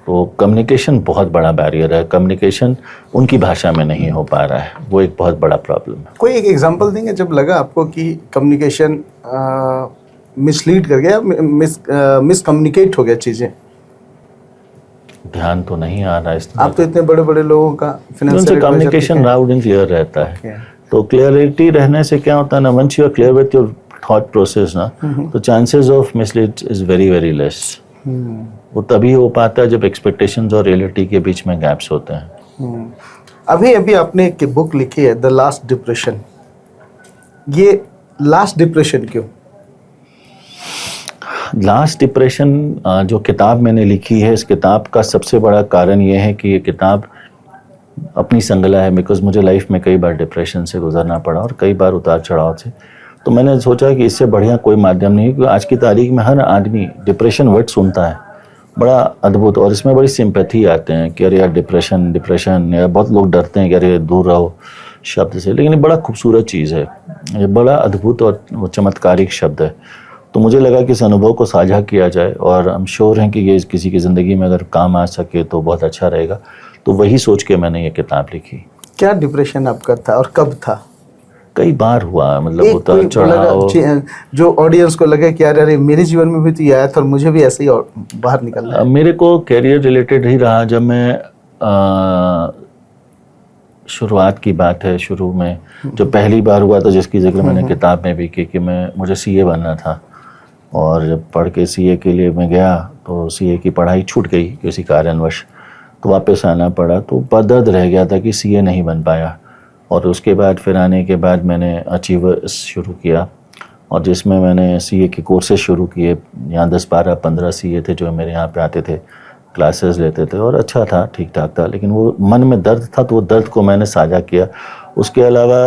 तो कम्युनिकेशन बहुत बड़ा बैरियर है। कम्युनिकेशन उनकी भाषा में नहीं हो पा रहा है, वो एक बहुत बड़ा प्रॉब्लम है। कोई एक एग्जांपल देंगे जब लगा आपको कि कम्युनिकेशन मिसलीड कर गया, मिस कम्युनिकेट हो गया चीज़ें? ध्यान तो नहीं आ रहा इस तरह। आप तो इतने बड़े बड़े लोगों का उनसे financial communication loud and clear रहता है। Yeah. तो क्लियरिटी रहने से क्या होता है ना, once you are clear with your thought process ना, तो chances of mislead is very very less. वो तभी हो पाता है जब एक्सपेक्टेशंस और रियलिटी के बीच में गैप्स होते हैं। अभी अभी आपने एक बुक लिखी है द लास्ट डिप्रेशन, ये लास्ट डिप्रेशन क्यों? लास्ट डिप्रेशन जो किताब मैंने लिखी है, इस किताब का सबसे बड़ा कारण ये है कि ये किताब अपनी संगला है, बिकॉज मुझे लाइफ में कई बार डिप्रेशन से गुजरना पड़ा और कई बार उतार चढ़ाव से। तो मैंने सोचा कि इससे बढ़िया कोई माध्यम नहीं है, क्योंकि आज की तारीख में हर आदमी डिप्रेशन वर्ड सुनता है, बड़ा अद्भुत, और इसमें बड़ी सिंपैथी आते हैं कि अरे यार डिप्रेशन डिप्रेशन, या बहुत लोग डरते हैं कि अरे दूर रहो शब्द से, लेकिन ये बड़ा खूबसूरत चीज़ है, ये बड़ा अद्भुत और चमत्कारिक शब्द है। तो मुझे लगा कि इस अनुभव को साझा किया जाए, और हम श्योर हैं कि ये किसी की ज़िंदगी में अगर काम आ सके तो बहुत अच्छा रहेगा। तो वही सोच के मैंने ये किताब लिखी। क्या डिप्रेशन आपका था और कब था? कई बार हुआ, मतलब एक उतार कोई चढ़ाव, जो ऑडियंस को लगे कि यार अरे मेरे जीवन में भी तो ये आया था और मुझे भी ऐसे ही बाहर निकलना है। मेरे को कैरियर रिलेटेड ही रहा। जब मैं शुरुआत की बात है, शुरू में जो पहली बार हुआ था, जिसकी जिक्र मैंने किताब में भी की, कि मुझे सीए बनना था, और जब पढ़ के सीए के लिए मैं गया तो सीए की पढ़ाई छूट गई किसी कारणवश, तो वापस आना पड़ा। तो दर्द रह गया था कि सीए नहीं बन पाया। और उसके बाद फिर आने के बाद मैंने अचीवर्स शुरू किया, और जिसमें मैंने सीए के कोर्सेज शुरू किए। यहाँ 10 12 15 सीए थे जो मेरे यहाँ पे आते थे, क्लासेस लेते थे, और अच्छा था, ठीक ठाक था, लेकिन वो मन में दर्द था, तो वो दर्द को मैंने साझा किया। उसके अलावा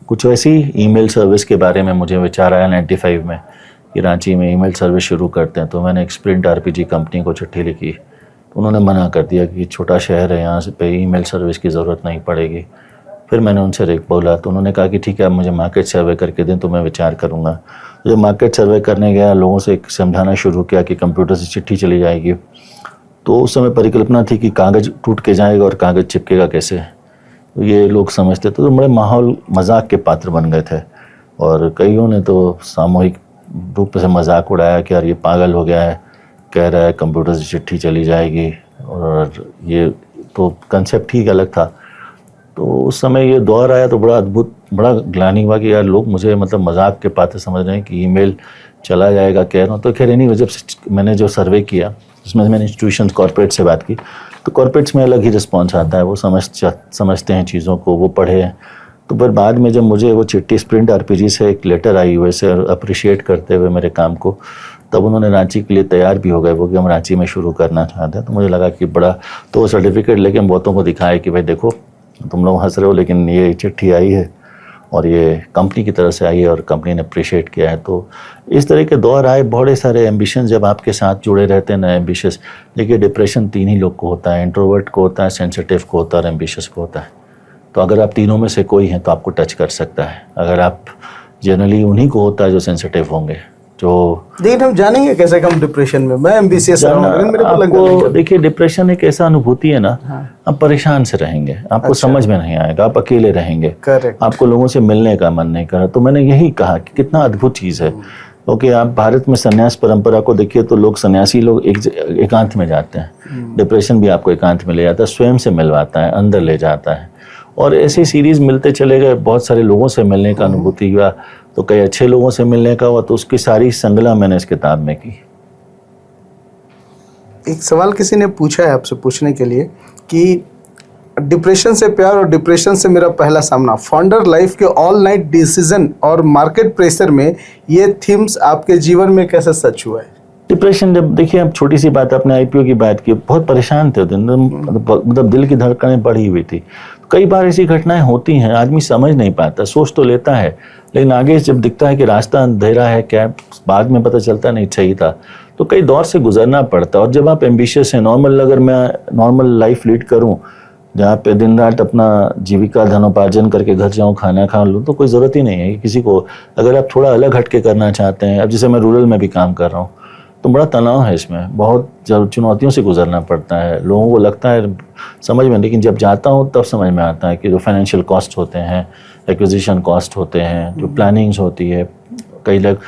कुछ वैसी ईमेल सर्विस के बारे में मुझे विचार आया 95 में कि रांची में ईमेल सर्विस शुरू करते हैं। तो मैंने एक स्प्रिंट आरपीजी कंपनी को चिट्ठी लिखी, तो उन्होंने मना कर दिया कि छोटा शहर है, यहाँ से पे ईमेल सर्विस की ज़रूरत नहीं पड़ेगी। फिर मैंने उनसे एक बोला, तो उन्होंने कहा कि ठीक है, आप मुझे मार्केट सर्वे करके दें तो मैं विचार करूँगा। जब मार्केट सर्वे करने गया, लोगों से समझाना शुरू किया कि कंप्यूटर से चिट्ठी चली जाएगी, तो उस समय परिकल्पना थी कि कागज़ टूट के जाएगा और कागज़ चिपकेगा कैसे, तो ये लोग समझते थे। तो बड़े माहौल मजाक के पात्र बन गए थे, और कईयों ने तो सामूहिक रूप से मजाक उड़ाया कि यार ये पागल हो गया है, कह रहा है कंप्यूटर से चिट्ठी चली जाएगी, और ये तो कंसेप्ट ही अलग था। तो उस समय ये दौर आया तो बड़ा अद्भुत, बड़ा ग्लानि हुआ कि यार लोग मुझे मतलब मजाक के पात्र समझ रहे हैं कि ईमेल चला जाएगा, कह रहा हूँ। तो खैर नहीं, जब मैंने जो सर्वे किया उसमें मैंने इंस्टीट्यूशंस कॉर्पोरेट से बात की, तो कॉर्पोरेट्स में अलग ही रिस्पॉन्स आता है, वो समझते हैं चीज़ों को, वो पढ़े हैं। तो फिर बाद में जब मुझे वो चिट्ठी स्प्रिंट आरपीजी से एक लेटर आई वैसे अप्रिशिएट करते हुए मेरे काम को, तब उन्होंने रांची के लिए तैयार भी हो गए वो कि हम रांची में शुरू करना चाहते हैं। तो मुझे लगा कि बड़ा, तो वो सर्टिफिकेट लेके हम बहुतों को दिखाए कि भाई देखो तुम लोग हंस रहे हो, लेकिन ये चिट्ठी आई है और ये कंपनी की तरफ से आई है और कंपनी ने अप्रिशिएट किया है। तो इस तरह के दौर आए, बहुत सारे एम्बिशन जब आपके साथ जुड़े रहते हैं ना, एम्बिशियस। देखिए डिप्रेशन 3 ही लोग को होता है, इंट्रोवर्ट को होता है, सेंसिटिव को होता है और एम्बिशियस को होता है। तो अगर आप तीनों में से कोई हैं तो आपको टच कर सकता है। अगर आप जनरली उन्हीं को होता है जो सेंसिटिव होंगे, जो लेकिन हम जानेंगे कैसे हम डिप्रेशन में, मैं एम्बिशियस रहा हूं, लेकिन मेरे को लग आपको देखिए डिप्रेशन एक ऐसा अनुभूति है ना, आप परेशान से रहेंगे, आपको समझ में नहीं आएगा, आप अकेले रहेंगे, करेक्ट, आपको लोगों से मिलने का मन नहीं करा। तो मैंने यही कहा कि कितना अद्भुत चीज़ है, क्योंकि आप भारत में संन्यास परंपरा को देखिए तो लोग सन्यासी लोग एकांत में जाते हैं। डिप्रेशन भी आपको एकांत में ले जाता है, स्वयं से मिलवाता है, अंदर ले जाता है। और ऐसी सीरीज़ मिलते चले गए, बहुत सारे लोगों से मिलने का अनुभूति हुआ, तो कई अच्छे लोगों से मिलने का हुआ, तो उसकी सारी संगला मैंने इस किताब में की। एक सवाल किसी ने पूछा है आपसे पूछने के लिए कि डिप्रेशन से प्यार और डिप्रेशन से मेरा पहला सामना, फाउंडर लाइफ के ऑल नाइट डिसीजन और मार्केट प्रेशर में, ये थीम्स आपके जीवन में कैसे सच हुआ है? डिप्रेशन, जब देखिए अब छोटी सी बात, अपने आईपीओ की बात की, बहुत परेशान थे, मतलब दिल की धड़कनें बढ़ी हुई थी। कई बार ऐसी घटनाएं होती हैं, आदमी समझ नहीं पाता, सोच तो लेता है, लेकिन आगे जब दिखता है कि रास्ता अंधेरा है, क्या बाद में पता चलता नहीं सही था। तो कई दौर से गुजरना पड़ता है। और जब आप एम्बिशियस हैं, नॉर्मल, अगर मैं नॉर्मल लाइफ लीड करूं जहाँ पे दिन रात अपना जीविका धनोपार्जन करके घर जाऊँ, खाना खा लूँ, तो कोई ज़रूरत ही नहीं है किसी को। अगर आप थोड़ा अलग हटके करना चाहते हैं, अब जैसे मैं रूरल में भी काम कर रहा हूँ, तो बड़ा तनाव है इसमें, बहुत चुनौतियों से गुजरना पड़ता है। लोगों को लगता है समझ में, लेकिन जब जाता हूँ तब समझ में आता है कि जो फाइनेंशियल कॉस्ट होते हैं, एक्विजिशन कॉस्ट होते हैं, जो प्लानिंग्स होती है, कई लोग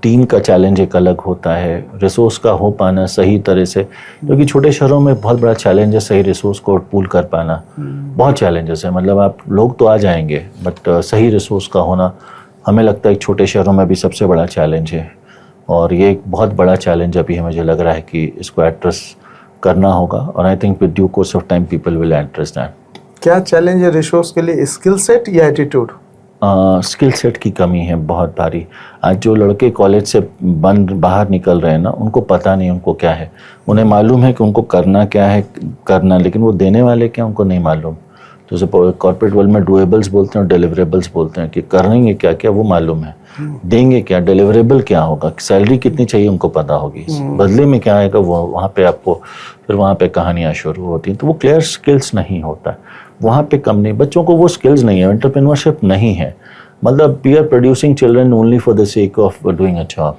टीम का चैलेंज एक अलग होता है, रिसोर्स का हो पाना सही तरह से, क्योंकि छोटे शहरों में बहुत बड़ा चैलेंज है सही रिसोर्स को पूल कर पाना। बहुत चैलेंजेस है, मतलब आप लोग तो आ जाएंगे बट सही रिसोर्स का होना हमें लगता है छोटे शहरों में भी सबसे बड़ा चैलेंज है। और ये एक बहुत बड़ा चैलेंज अभी है, मुझे लग रहा है कि इसको एड्रेस करना होगा, और I think with due course of time people will address that. क्या चैलेंज है रिसोर्स के लिए, स्किल सेट या एटीट्यूड? स्किल सेट की कमी है बहुत भारी। आज जो लड़के कॉलेज से बाहर निकल रहे हैं ना, उनको पता नहीं उनको क्या है। उन्हें मालूम है कि उनको करना क्या है करना, लेकिन वो देने वाले क्या उनको नहीं मालूम। तो जैसे कॉर्पोरेट वर्ल्ड में डुएबल्स बोलते हैं और डिलीवरेबल्स बोलते हैं कि करेंगे क्या क्या वो मालूम है, देंगे क्या, डिलीवरेबल क्या होगा, सैलरी कितनी चाहिए उनको पता होगी, बदले में क्या आएगा वो, वहाँ पे आपको फिर वहाँ पे कहानियाँ शुरू होती हैं। तो वो क्लियर स्किल्स नहीं होता, वहाँ पे कम नहीं, बच्चों को वो स्किल्स नहीं है, एंटरप्रेन्योरशिप नहीं है। मतलब we are producing children only for the sake of doing a job.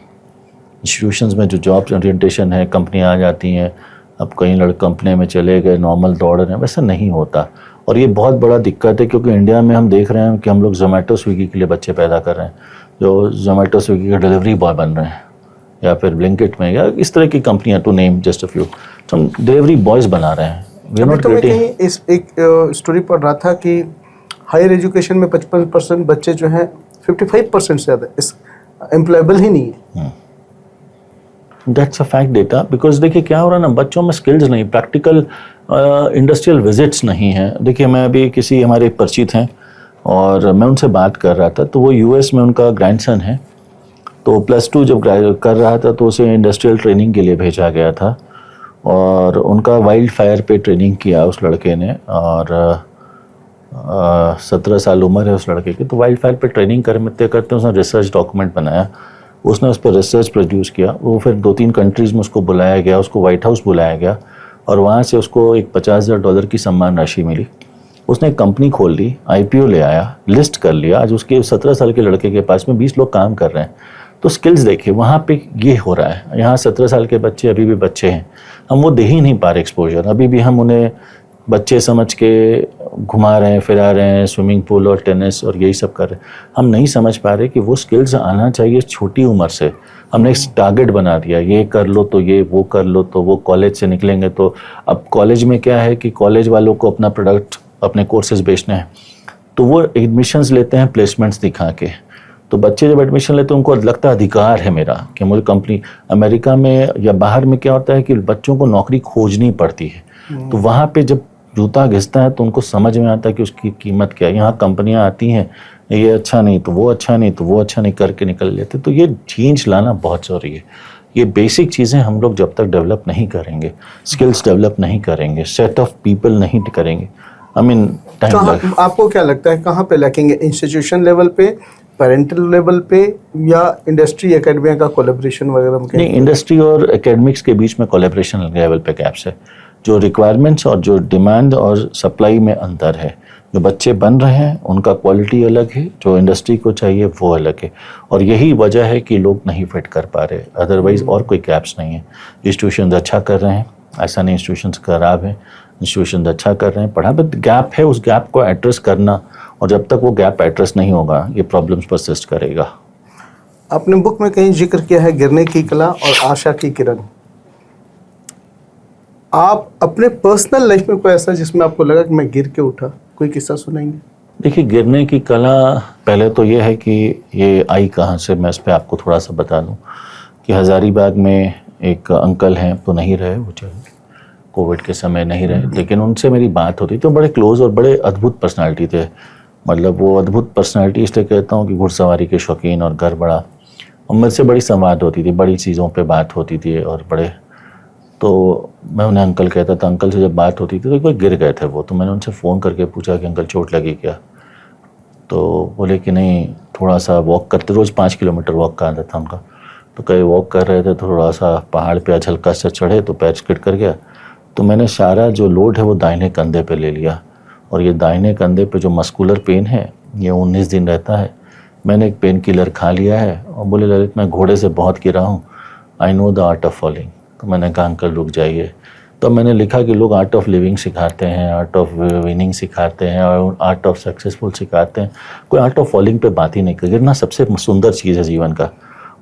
Institutions में जो जॉब ओरिएंटेशन है, कंपनियाँ आ जाती हैं, अब कई लड़के कंपनी में चले गए, नॉर्मल दौड़ रहे हैं, वैसा नहीं होता। और ये बहुत बड़ा दिक्कत है, क्योंकि इंडिया में हम देख रहे हैं कि हम लोग जोमेटो स्विगी के लिए बच्चे पैदा कर रहे हैं, जो जोमेटो स्विगी के डिलीवरी बॉय बन रहे हैं, या फिर ब्लिंकिट में, या इस तरह की कंपनियां, to name just a few, तो हम डिलीवरी बॉयज़ बना रहे हैं। अभी तो मैं कहीं इस एक स्टोरी पढ़ रहा था कि हायर एजुकेशन में 55% बच्चे जो हैं 55% से ज़्यादा इस एम्प्लॉयबल ही नहीं है। That's a fact data, because देखिए क्या हो रहा है ना, बच्चों में स्किल्स नहीं, प्रैक्टिकल इंडस्ट्रियल विजिट्स नहीं है। देखिए मैं अभी किसी हमारे परिचित हैं और मैं उनसे बात कर रहा था, तो वो यूएस में उनका ग्रैंडसन है, तो +2 जब कर रहा था तो उसे इंडस्ट्रियल ट्रेनिंग के लिए भेजा गया था, और उनका वाइल्ड फायर पे ट्रेनिंग किया उस लड़के ने, और 17 साल उम्र है उस लड़के की। तो वाइल्ड फायर पे ट्रेनिंग करते उसने रिसर्च डॉक्यूमेंट बनाया, उसने उस पर रिसर्च प्रोड्यूस किया, वो फिर 2-3 कंट्रीज़ में उसको बुलाया गया, उसको वाइट हाउस बुलाया गया, और वहाँ से उसको एक $50,000 की सम्मान राशि मिली। उसने एक कंपनी खोल ली, IPO ले आया, लिस्ट कर लिया, आज उसके 17 साल के लड़के के पास में 20 लोग काम कर रहे हैं। तो स्किल्स देखिए वहाँ पे ये हो रहा है। यहाँ 17 साल के बच्चे अभी भी बच्चे हैं, हम वो दे ही नहीं पा रहे एक्सपोजर, अभी भी हम उन्हें बच्चे समझ के घुमा रहे हैं, फिरा रहे हैं, स्विमिंग पूल और टेनिस और यही सब कर रहे हैं। हम नहीं समझ पा रहे कि वो स्किल्स आना चाहिए छोटी उम्र से। हमने एक टारगेट बना दिया, ये कर लो तो ये, वो कर लो तो वो, कॉलेज से निकलेंगे तो। अब कॉलेज में क्या है कि कॉलेज वालों को अपना प्रोडक्ट, अपने कोर्सेज बेचने हैं, तो वो एडमिशन्स लेते हैं प्लेसमेंट्स दिखा के। तो बच्चे जब एडमिशन लेते हैं उनको लगता है अधिकार है मेरा कि मुझे कंपनी, अमेरिका में या बाहर में क्या होता है कि बच्चों को नौकरी खोजनी पड़ती है, तो वहाँ पे जब जूता घिसता है तो उनको समझ में आता है कि उसकी कीमत क्या है। यहाँ कंपनियाँ आती हैं, ये अच्छा नहीं तो वो अच्छा नहीं तो वो अच्छा नहीं करके निकल लेते। तो ये चेंज लाना बहुत ज़रूरी है। ये बेसिक चीज़ें हम लोग जब तक डेवलप नहीं करेंगे, स्किल्स डेवलप नहीं करेंगे, सेट ऑफ पीपल नहीं करेंगे, आई मीन टाइम। आपको क्या लगता है कहाँ पे लैकिंग है, इंस्टीट्यूशन लेवल पे, पेरेंटल लेवल पे, या इंडस्ट्री एकेडमिया का कोलैबोरेशन वगैरह में? नहीं, इंडस्ट्री और एकेडमिक्स के बीच में कोलैबोरेशन लेवल पे गैप्स है। जो रिक्वायरमेंट्स और जो डिमांड और सप्लाई में अंतर है। जो बच्चे बन रहे हैं उनका क्वालिटी अलग है, जो इंडस्ट्री को चाहिए वो अलग है, और यही वजह है कि लोग नहीं फिट कर पा रहे। अदरवाइज और कोई गैप्स नहीं है। इंस्टीट्यूशन अच्छा कर रहे हैं, ऐसा नहीं इंस्टीट्यूशन खराब है, इंस्टीट्यूशन अच्छा कर रहे हैं, पढ़ा, बट गैप है, उस गैप को एड्रेस करना, और जब तक वो गैप एड्रेस नहीं होगा ये प्रॉब्लम्स परसिस्ट करेगा। आपने बुक में कहीं जिक्र किया है गिरने की कला और आशा की किरण। आप अपने पर्सनल लाइफ में कोई ऐसा जिसमें आपको लगा कि मैं गिर के उठा, कोई किस्सा सुनाएंगे? देखिए, गिरने की कला, पहले तो ये है कि ये आई कहाँ से, मैं इस पर आपको थोड़ा सा बता दूं कि हज़ारीबाग में एक अंकल हैं, तो नहीं रहे वो, कोविड के समय नहीं रहे, लेकिन उनसे मेरी बात होती तो बड़े क्लोज़ और बड़े अद्भुत पर्सनालिटी थे। मतलब वो अद्भुत पर्सनालिटी इसलिए कहता हूँ कि घुड़सवारी के शौकीन और घर बड़ा, और मुझसे बड़ी संवाद होती थी, बड़ी चीज़ों पे बात होती थी, और बड़े, तो मैं उन्हें अंकल कहता था। अंकल से जब बात होती थी तो एक बार गिर गए थे वो, तो मैंने उनसे फ़ोन करके पूछा कि अंकल चोट लगी क्या, तो बोले कि नहीं, थोड़ा सा वॉक करते, रोज़ 5 किलोमीटर वॉक का आदत था उनका, तो कहीं वॉक कर रहे थे, थोड़ा सा पहाड़ पे आज हल्का सा चढ़े तो पैर स्किड कर गया। तो मैंने सारा जो लोड है वो दाहिने कंधे पे ले लिया, और ये दाहिने कंधे पे जो मस्कुलर पेन है ये 19 दिन रहता है। मैंने एक पेन किलर खा लिया है, और बोले ललित मैं घोड़े से बहुत गिरा हूँ, I know the art of falling. तो मैंने कहा अंकल रुक जाइए। तो मैंने लिखा कि लोग आर्ट ऑफ लिविंग सिखाते हैं, आर्ट ऑफ विनिंग सिखाते हैं, और आर्ट ऑफ सक्सेसफुल सिखाते हैं, कोई आर्ट ऑफ फॉलिंग पे बात ही नहीं कर। गिरना सबसे सुंदर चीज़ है जीवन का,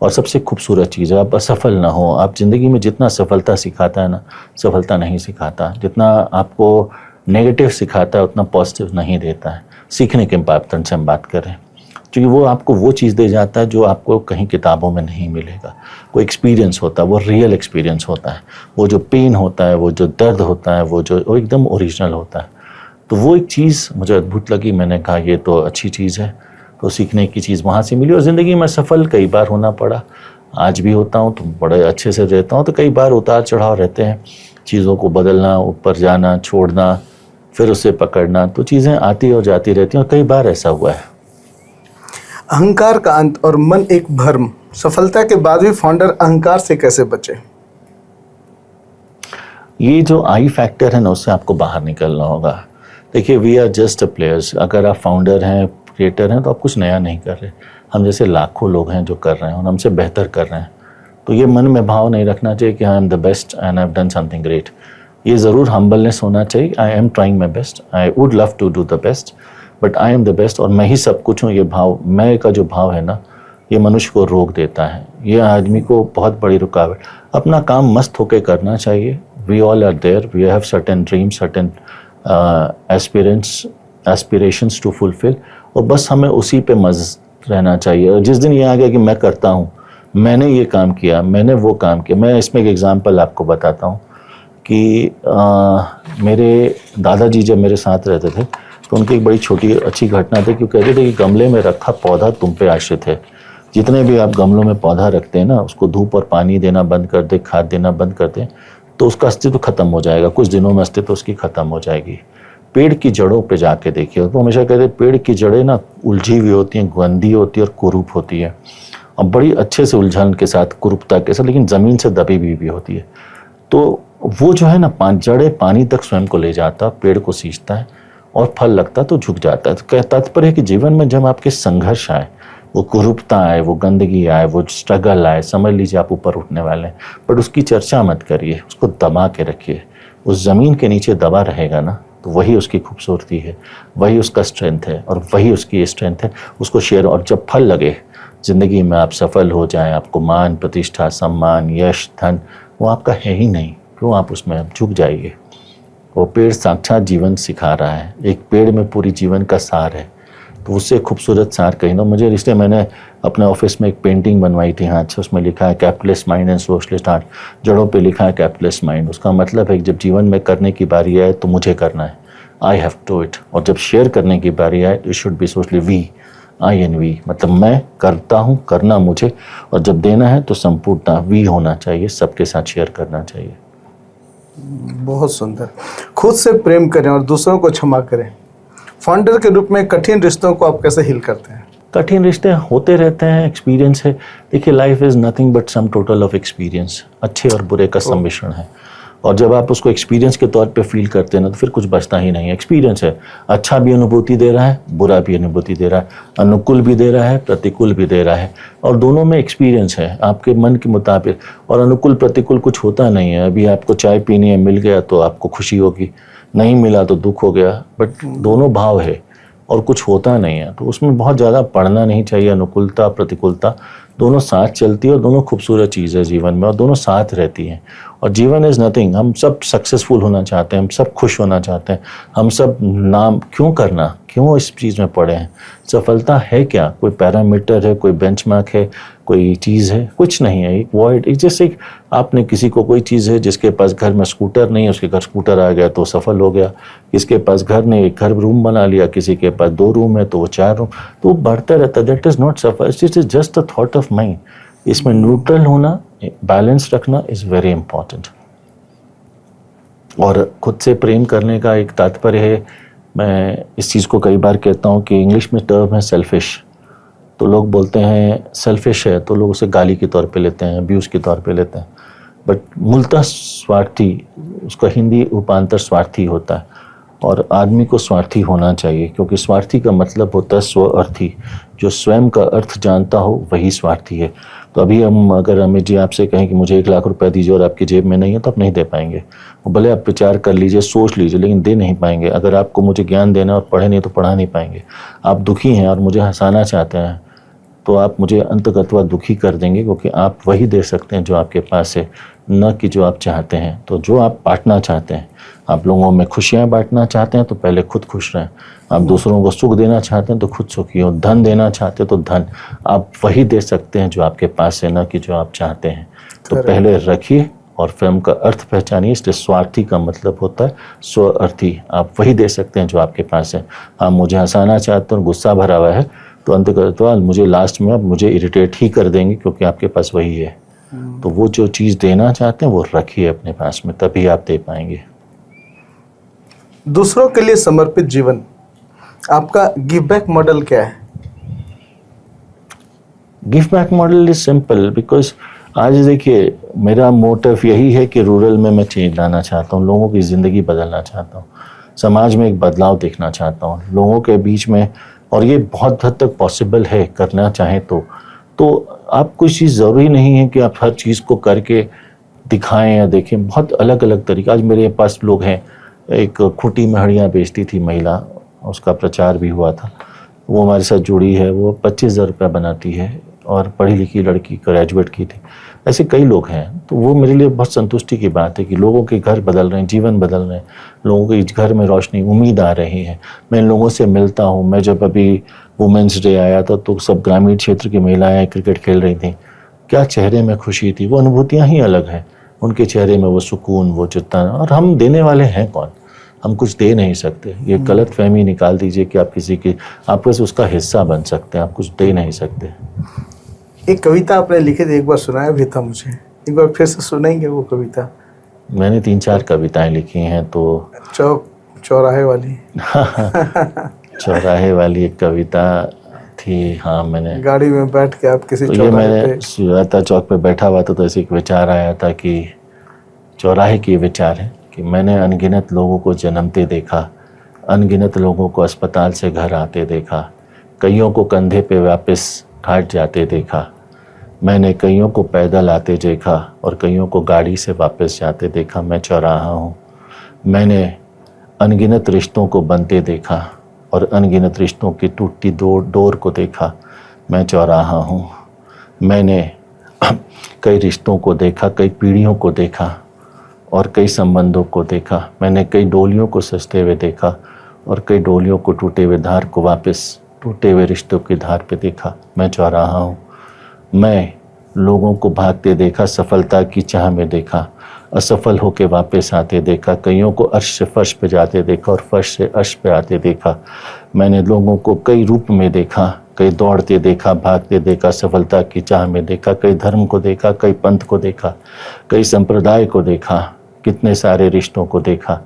और सबसे खूबसूरत चीज़ है, आप असफल ना हो। आप ज़िंदगी में जितना सफलता सिखाता है ना, सफलता नहीं सिखाता। जितना आपको नेगेटिव सिखाता है उतना पॉजिटिव नहीं देता है। सीखने के पैटर्न से हम बात करें, क्योंकि वो आपको वो चीज़ दे जाता है जो आपको कहीं किताबों में नहीं मिलेगा। वो एक्सपीरियंस होता है, वो रियल एक्सपीरियंस होता है, वो जो पेन होता है, वो जो दर्द होता है, वो एकदम ओरिजिनल होता है। तो वो एक चीज़ मुझे अद्भुत लगी। मैंने कहा ये तो अच्छी चीज़ है, तो सीखने की चीज़ वहाँ से मिली। और ज़िंदगी में सफल कई बार होना पड़ा, आज भी होता हूँ तो बड़े अच्छे से रहता हूँ। तो कई बार उतार चढ़ाव रहते हैं, चीज़ों को बदलना, ऊपर जाना, छोड़ना, फिर उसे पकड़ना, तो चीज़ें आती और जाती रहती हैं। और कई बार ऐसा हुआ है। अहंकार का अंत और मन एक भ्रम, सफलता के बाद भी फाउंडर अहंकार से कैसे बचे? ये जो आई फैक्टर है ना, उससे आपको बाहर निकलना होगा। देखिए, we are just a players. अगर आप फाउंडर हैं, क्रिएटर हैं, तो आप कुछ नया नहीं कर रहे। हम जैसे लाखों लोग हैं जो कर रहे हैं और हमसे बेहतर कर रहे हैं। तो ये मन में भाव नहीं रखना चाहिए कि I am the best and I have done something great. ये ज़रूर हम्बलनेस होना चाहिए, I am trying my best, I would love to do the best, but I am the best और मैं ही सब कुछ हूँ। ये भाव, मैं का जो भाव है ना, ये मनुष्य को रोक देता है। ये आदमी को बहुत बड़ी रुकावट। अपना काम मस्त होकर करना चाहिए। We all are there, we have certain dreams, certain aspirations to fulfil, और बस हमें उसी पे मस्त रहना चाहिए। और जिस दिन ये आ गया कि मैं करता हूँ, मैंने ये काम किया, मैंने वो काम किया। मैं इसमें एक एग्जांपल आपको बताता हूँ कि मेरे दादाजी जब मेरे साथ रहते थे तो उनकी एक बड़ी छोटी अच्छी घटना थी कि वो कहते थे कि गमले में रखा पौधा तुम पे आश्रित है। जितने भी आप गमलों में पौधा रखते हैं ना, उसको धूप और पानी देना बंद कर दे, खाद देना बंद कर दे, तो उसका अस्तित्व खत्म हो जाएगा। कुछ दिनों में अस्तित्व उसकी खत्म हो जाएगी। पेड़ की जड़ों पे जाके देखिए, तो हमेशा कहते हैं पेड़ की जड़ें ना उलझी हुई होती हैं, गंदी होती है और कुरूप होती है, और बड़ी अच्छे से उलझन के साथ, कुरूपता के साथ, लेकिन ज़मीन से दबी भी होती है। तो वो जो है ना, जड़ें पानी तक स्वयं को ले जाता, पेड़ को सींचता है और फल लगता तो झुक जाता है। तो तात्पर्य है कि जीवन में जब आपके संघर्ष आए, वो कुरूपता आए, वो गंदगी आए, वो स्ट्रगल आए, समझ लीजिए आप ऊपर उठने वाले हैं, बट उसकी चर्चा मत करिए, उसको दबा के रखिए। उस ज़मीन के नीचे दबा रहेगा ना, तो वही उसकी खूबसूरती है, वही उसका स्ट्रेंथ है, और वही उसकी स्ट्रेंथ है। उसको शेयर, और जब फल लगे ज़िंदगी में, आप सफल हो जाएं, आपको मान, प्रतिष्ठा, सम्मान, यश, धन, वो आपका है ही नहीं। क्यों आप उसमें आप झुक जाइए? वो पेड़ साक्षात जीवन सिखा रहा है। एक पेड़ में पूरी जीवन का सार है, तो उससे खूबसूरत सार कहीं ना मुझे। इसलिए मैंने अपने ऑफिस में एक पेंटिंग बनवाई थी हाथ से, उसमें लिखा है capitalist mind and socialist heart. जड़ों पे लिखा है कैपिटलिस्ट माइंड। उसका मतलब है कि जब जीवन में करने की बारी आए तो मुझे करना है, आई हैव टू इट। और जब शेयर करने की बारी आए तो it should be socially, we, I and we, मतलब मैं करता हूँ, करना मुझे, और जब देना है तो संपूर्णता वी होना चाहिए, सबके साथ शेयर करना चाहिए। बहुत सुंदर। खुद से प्रेम करें और दूसरों को क्षमा करें। फाउंडर के रूप में कठिन रिश्तों को आप कैसे हील करते हैं? कठिन रिश्ते होते रहते हैं, एक्सपीरियंस है। देखिए, life is nothing but sum total of experience. अच्छे और बुरे का सम्मिश्रण है, और जब आप उसको एक्सपीरियंस के तौर पे फील करते हैं ना, तो फिर कुछ बचता ही नहीं है। एक्सपीरियंस है, अच्छा भी अनुभूति दे रहा है, बुरा भी अनुभूति दे रहा है, अनुकूल भी दे रहा है, प्रतिकूल भी दे रहा है, और दोनों में एक्सपीरियंस है आपके मन के मुताबिक। और अनुकूल प्रतिकूल कुछ होता नहीं है। अभी आपको चाय पीनी है, मिल गया तो आपको खुशी होगी, नहीं मिला तो दुख हो गया, बट दोनों भाव है और कुछ होता नहीं है। तो उसमें बहुत ज़्यादा पढ़ना नहीं चाहिए। अनुकूलता, प्रतिकूलता दोनों साथ चलती है, और दोनों खूबसूरत चीज़ है जीवन में, और दोनों साथ रहती हैं। और जीवन इज़ नथिंग। हम सब सक्सेसफुल होना चाहते हैं, हम सब खुश होना चाहते हैं, हम सब नाम क्यों करना, क्यों इस चीज़ में पड़े हैं? सफलता है क्या? कोई पैरामीटर है, कोई बेंचमार्क है, कोई चीज़ है? कुछ नहीं है। एक वॉइड, एक जैसे आपने किसी को, कोई चीज़ है जिसके पास घर में स्कूटर नहीं है, उसके घर स्कूटर आ गया तो सफल हो गया। किसके पास घर नहीं, एक घर रूम बना लिया, किसी के पास 2 रूम है तो वो 4 रूम, तो वो बढ़ता रहता है। दैट इज़ नॉट सफल, it is just a thought of mind. इसमें न्यूट्रल होना, बैलेंस रखना इज़ वेरी इंपॉर्टेंट। और खुद से प्रेम करने का एक तात्पर्य है, मैं इस चीज़ को कई बार कहता हूँ कि इंग्लिश में टर्म है सेल्फिश। तो लोग बोलते हैं सेल्फिश है, तो लोग उसे गाली के तौर पे लेते हैं, अब्यूज़ के तौर पे लेते हैं, बट मूलतः स्वार्थी, उसका हिंदी रूपांतर स्वार्थी होता है। और आदमी को स्वार्थी होना चाहिए, क्योंकि स्वार्थी का मतलब होता है स्व-अर्थी। जो स्वयं का अर्थ जानता हो वही स्वार्थी है। तो अभी हम, अगर अमित जी आपसे कहें कि मुझे 1 लाख रुपए दीजिए और आपकी जेब में नहीं है, तो आप नहीं दे पाएंगे। भले आप विचार कर लीजिए, सोच लीजिए, लेकिन दे नहीं पाएंगे। अगर आपको मुझे ज्ञान देना और पढ़े नहीं तो पढ़ा नहीं पाएंगे। आप दुखी हैं और मुझे हंसाना चाहते हैं, तो आप मुझे अंतगतवा दुखी कर देंगे, क्योंकि आप वही दे सकते हैं जो आपके पास है, न कि जो आप चाहते हैं। तो जो आप बांटना चाहते हैं, आप लोगों में खुशियाँ बांटना चाहते हैं तो पहले खुद खुश रहें। आप दूसरों को सुख देना चाहते हैं तो खुद सुखी हो। धन देना चाहते हैं तो धन आप वही दे सकते हैं जो आपके पास है, न कि जो आप चाहते हैं। तो पहले रखिए और फिल्म का अर्थ पहचानिए। इसलिए स्वार्थी का मतलब होता है स्वार्थी। आप वही दे सकते हैं जो आपके पास है। आप मुझे हंसाना चाहते हैं, गुस्सा भरा हुआ है, तो अंततः मुझे लास्ट में आप मुझे इरिटेट ही कर देंगे, क्योंकि आपके पास वही है। तो वो जो चीज़ देना चाहते हैं वो रखिए अपने पास में, तभी आप दे पाएंगे। दूसरों के लिए समर्पित जीवन, आपका गिव बैक मॉडल क्या है? Give back model is simple, because आज देखिए मेरा मोटिव यही है कि रूरल में मैं चेंज लाना चाहता हूँ, लोगों की ज़िंदगी बदलना चाहता हूँ, समाज में एक बदलाव देखना चाहता हूँ लोगों के बीच में। और ये बहुत हद तक पॉसिबल है, करना चाहें तो आप कोई चीज़ ज़रूरी नहीं है कि आप हर चीज़ को करके दिखाएं या देखें। बहुत अलग अलग तरीका। आज मेरे पास लोग हैं, एक खूंटी में हड़ियाँ बेचती थी महिला, उसका प्रचार भी हुआ था, वो हमारे साथ जुड़ी है, वो 25,000 रुपया बनाती है और पढ़ी लिखी लड़की, ग्रेजुएट की थी। ऐसे कई लोग हैं। तो वो मेरे लिए बहुत संतुष्टि की बात है कि लोगों के घर बदल रहे हैं, जीवन बदल रहे हैं, लोगों के घर में रोशनी, उम्मीद आ रही है। मैं इन लोगों से मिलता हूँ। मैं जब अभी वुमेंस डे आया था तो सब ग्रामीण क्षेत्र की महिलाएं क्रिकेट खेल रही थी, क्या चेहरे में खुशी थी, वो अनुभूतियाँ ही अलग हैं उनके चेहरे में, वो सुकून, वो चित्ता। और हम देने वाले हैं कौन? हम कुछ दे नहीं सकते। ये गलत फहमी निकाल दीजिए कि आप किसी की, आप बस उसका हिस्सा बन सकते हैं, आप कुछ दे नहीं सकते। एक कविता आपने लिखी थी, एक बार सुनाया भी था मुझे, एक बार फिर से सुनाएंगे वो कविता? मैंने 3-4 कविताएं लिखी हैं। तो चौराहे वाली चौराहे वाली एक कविता थी। हाँ, मैंने गाड़ी में बैठ के आप किसी तो ये चौराहे मैंने पे, सुजाता चौक पे बैठा हुआ था, तो ऐसे एक विचार आया था कि चौराहे की विचार है कि मैंने अनगिनत लोगों को जन्मते देखा, अनगिनत लोगों को अस्पताल से घर आते देखा, कईयों को कंधे पे वापस घाट जाते देखा, मैंने कईयों को पैदल आते देखा और कईयों को गाड़ी से वापस जाते देखा। मैं चौराहा हूँ। मैंने अनगिनत रिश्तों को बनते देखा और अनगिनत रिश्तों की टूटती डोर को देखा। मैं चौराहा हूँ। मैंने कई रिश्तों को देखा, कई पीढ़ियों को देखा और कई संबंधों को देखा। मैंने कई डोलियों को सजते हुए देखा और कई डोलियों को टूटे हुए धार को वापस टूटे हुए रिश्तों की धार पे देखा। मैं चौराहा हूँ। मैं लोगों को भागते देखा, सफलता की चाह में देखा, असफल होकर वापस आते देखा, कईयों को अर्श से फर्श पे जाते देखा और फर्श से अर्श पे आते देखा। मैंने लोगों को कई रूप में देखा, कई दौड़ते देखा, भागते देखा, सफलता की चाह में देखा, कई धर्म को देखा, कई पंथ को देखा, कई संप्रदाय को देखा, कितने सारे रिश्तों को देखा।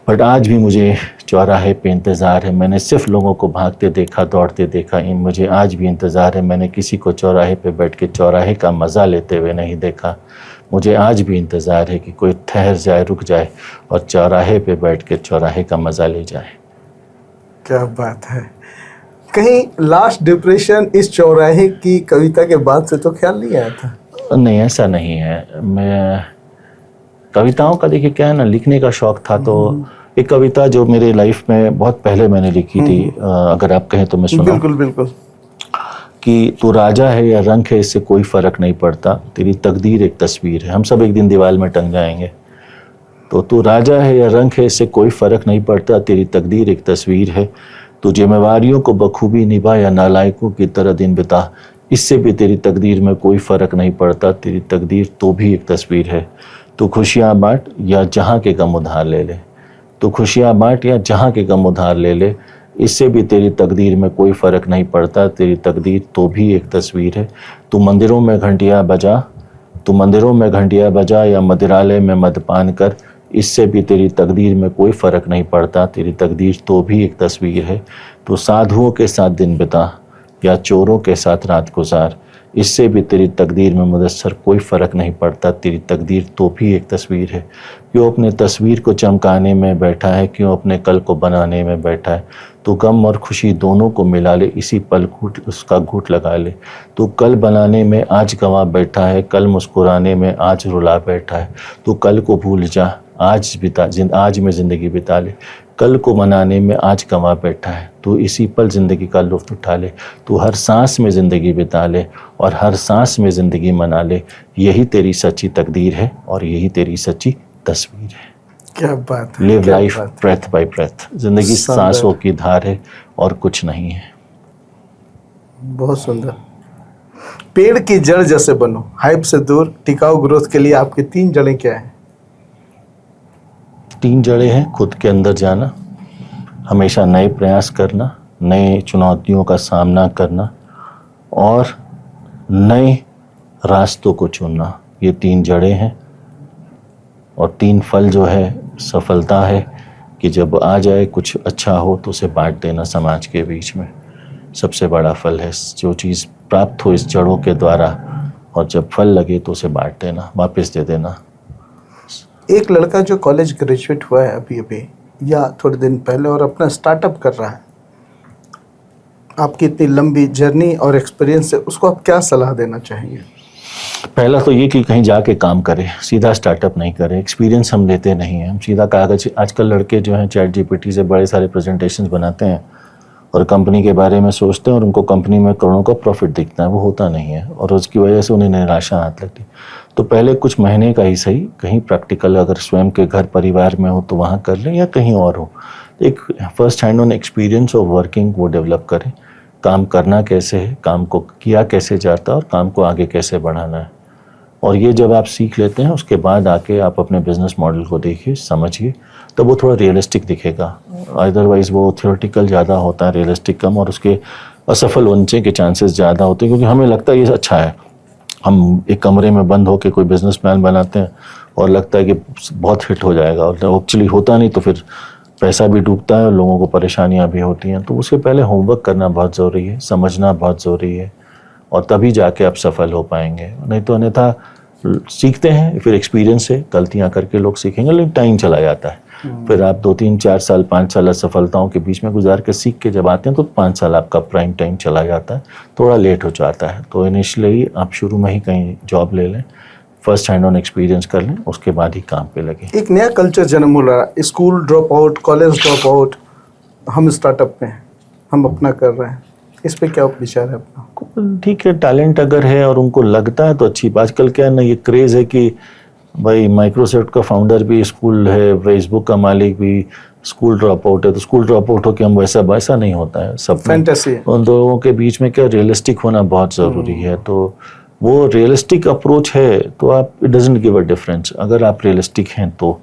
बट आज भी मुझे चौराहे पे इंतज़ार है। मैंने सिर्फ लोगों को भागते देखा, दौड़ते देखा, मुझे आज भी इंतज़ार है। मैंने किसी को चौराहे पे बैठ के चौराहे का मज़ा लेते हुए नहीं देखा। मुझे आज भी इंतज़ार है कि कोई ठहर जाए, रुक जाए और चौराहे पे बैठ के चौराहे का मज़ा ले जाए। क्या बात है। कहीं लास्ट डिप्रेशन इस चौराहे की कविता के बाद से तो ख्याल नहीं आया था? नहीं, ऐसा नहीं है। मैं कविताओं का देखिए क्या है ना, लिखने का शौक था। तो एक कविता जो मेरे लाइफ में बहुत पहले मैंने लिखी थी, अगर आप कहें तो मैं सुनाऊं। बिल्कुल बिल्कुल। कि तू राजा है या रंक है, इससे कोई फ़र्क नहीं पड़ता, तेरी तकदीर एक तस्वीर है। हम सब एक दिन दीवार में टंग जाएंगे। तो तू राजा है या रंक है, इससे कोई फ़र्क नहीं पड़ता, तेरी तकदीर एक तस्वीर है। तू जिम्मेवारियों को बखूबी निभा या नालायकों की तरह दिन बिता, इससे भी तेरी तकदीर में कोई फ़र्क नहीं पड़ता, तेरी तकदीर तो भी एक तस्वीर है। तू खुशियाँ बाँट या जहाँ के गम उधार ले ले, तू खुशियाँ बाँट या जहाँ के गम उधार ले ले, इससे भी तेरी तकदीर में कोई फ़र्क नहीं पड़ता, तेरी तकदीर तो भी एक तस्वीर है। तू मंदिरों में घंटियाँ बजा, तू मंदिरों में घंटियाँ बजा या मदिरालय में मदपान कर, इससे भी तेरी तकदीर में कोई फ़र्क नहीं पड़ता, तेरी तकदीर तो भी एक तस्वीर है। तू साधुओं के साथ दिन बिता या चोरों के साथ रात गुजार, इससे भी तेरी तकदीर में मुदस्सर कोई फ़र्क नहीं पड़ता, तेरी तकदीर तो भी एक तस्वीर है। क्यों अपने तस्वीर को चमकाने में बैठा है, क्यों अपने कल को बनाने में बैठा है। तू गम और खुशी दोनों को मिला ले, इसी पल घूट उसका घूट लगा ले। तू कल बनाने में आज गंवा बैठा है, कल मुस्कुराने में आज रुला बैठा है। तू कल को भूल जा, आज में ज़िंदगी बिता ले, कल को मनाने में आज कमा बैठा है, तू इसी पल ज़िंदगी का लुत्फ़ उठा ले, तू हर सांस में ज़िंदगी बिता ले और हर सांस में ज़िंदगी मना ले, यही तेरी सच्ची तकदीर है और यही तेरी सच्ची तस्वीर है। क्या बात है, लिव क्या लाइफ बात है। ब्रेथ बाय ब्रेथ, ज़िंदगी सुंदर। सांसों की धार है और कुछ नहीं है। बहुत सुंदर। पेड़ की जड़ जैसे बनो, हाइप से दूर, टिकाऊ ग्रोथ के लिए आपकी 3 जड़ें क्या हैं? 3 जड़ें हैं, खुद के अंदर जाना, हमेशा नए प्रयास करना, नए चुनौतियों का सामना करना और नए रास्तों को चुनना। ये 3 जड़ें हैं और 3 फल जो है सफलता है कि जब आ जाए कुछ अच्छा हो तो उसे बांट देना समाज के बीच में, सबसे बड़ा फल है। जो चीज़ प्राप्त हो इस जड़ों के द्वारा और जब फल लगे तो उसे बांट देना, वापस दे देना। एक लड़का जो कॉलेज ग्रेजुएट हुआ है अभी अभी या थोड़े दिन पहले और अपना स्टार्टअप कर रहा है, आपकी इतनी लंबी जर्नी और एक्सपीरियंस से उसको आप क्या सलाह देना चाहेंगे? पहला तो ये कि कहीं जाके काम करे, सीधा स्टार्टअप नहीं करे। एक्सपीरियंस हम लेते नहीं हैं, हम सीधा कागज। आजकल लड़के जो हैं चैट जीपीटी से बड़े सारे प्रेजेंटेशंस बनाते हैं और कंपनी के बारे में सोचते हैं और उनको कंपनी में करोड़ों का प्रॉफिट दिखता है, वो होता नहीं है और उसकी वजह से उन्हें निराशा हाथ लगती। तो पहले कुछ महीने का ही सही कहीं प्रैक्टिकल, अगर स्वयं के घर परिवार में हो तो वहाँ कर लें या कहीं और हो, एक first hand on experience of working वो डेवलप करें। काम करना कैसे है, काम को किया कैसे जाता है और काम को आगे कैसे बढ़ाना है। और ये जब आप सीख लेते हैं उसके बाद आके आप अपने बिजनेस मॉडल को देखिए, समझिए, तो वो थोड़ा रियलिस्टिक दिखेगा। अदरवाइज़ वो थियोरेटिकल ज़्यादा होता है, रियलिस्टिक कम, और उसके असफल होने के चांसेस ज़्यादा होते हैं क्योंकि हमें लगता है ये अच्छा है। हम एक कमरे में बंद होकर कोई बिजनेस प्लान बनाते हैं और लगता है कि बहुत हिट हो जाएगा और एक्चुअली होता नहीं, तो फिर पैसा भी डूबता है और लोगों को परेशानियाँ भी होती हैं। तो उसके पहले होमवर्क करना बहुत ज़रूरी है, समझना बहुत ज़रूरी है और तभी जाके आप सफल हो पाएंगे। नहीं तो अन्यथा सीखते हैं, फिर एक्सपीरियंस से गलतियां करके लोग सीखेंगे, लेकिन टाइम चला जाता है। फिर आप 2, 3, 4 साल 5 साल असफलताओं के बीच में गुजार के सीख के जब आते हैं तो 5 साल आपका प्राइम टाइम चला जाता है, थोड़ा लेट हो जाता है। तो इनिशियली आप शुरू में ही कहीं जॉब ले लें, फर्स्ट हैंड ऑन एक्सपीरियंस कर लें, उसके बाद ही काम पे लगे। एक नया कल्चर जन्म हो रहा है, school drop out, college drop out, हम स्टार्टअप में हैं, हम अपना कर रहे हैं, इस पे क्या विचार है अपना? ठीक है, टैलेंट अगर है और उनको लगता है तो अच्छी। आजकल क्या है ना, ये क्रेज़ है कि भाई माइक्रोसॉफ्ट का फाउंडर भी स्कूल है, फेसबुक का मालिक भी स्कूल ड्रॉप आउट है, तो स्कूल ड्रॉप आउट हो कि हम वैसा नहीं होता है सब। फैंटेसी है। उन दोनों के बीच में क्या रियलिस्टिक होना बहुत ज़रूरी है। तो वो रियलिस्टिक अप्रोच है तो आप, it doesn't give a difference अगर आप रियलिस्टिक हैं तो।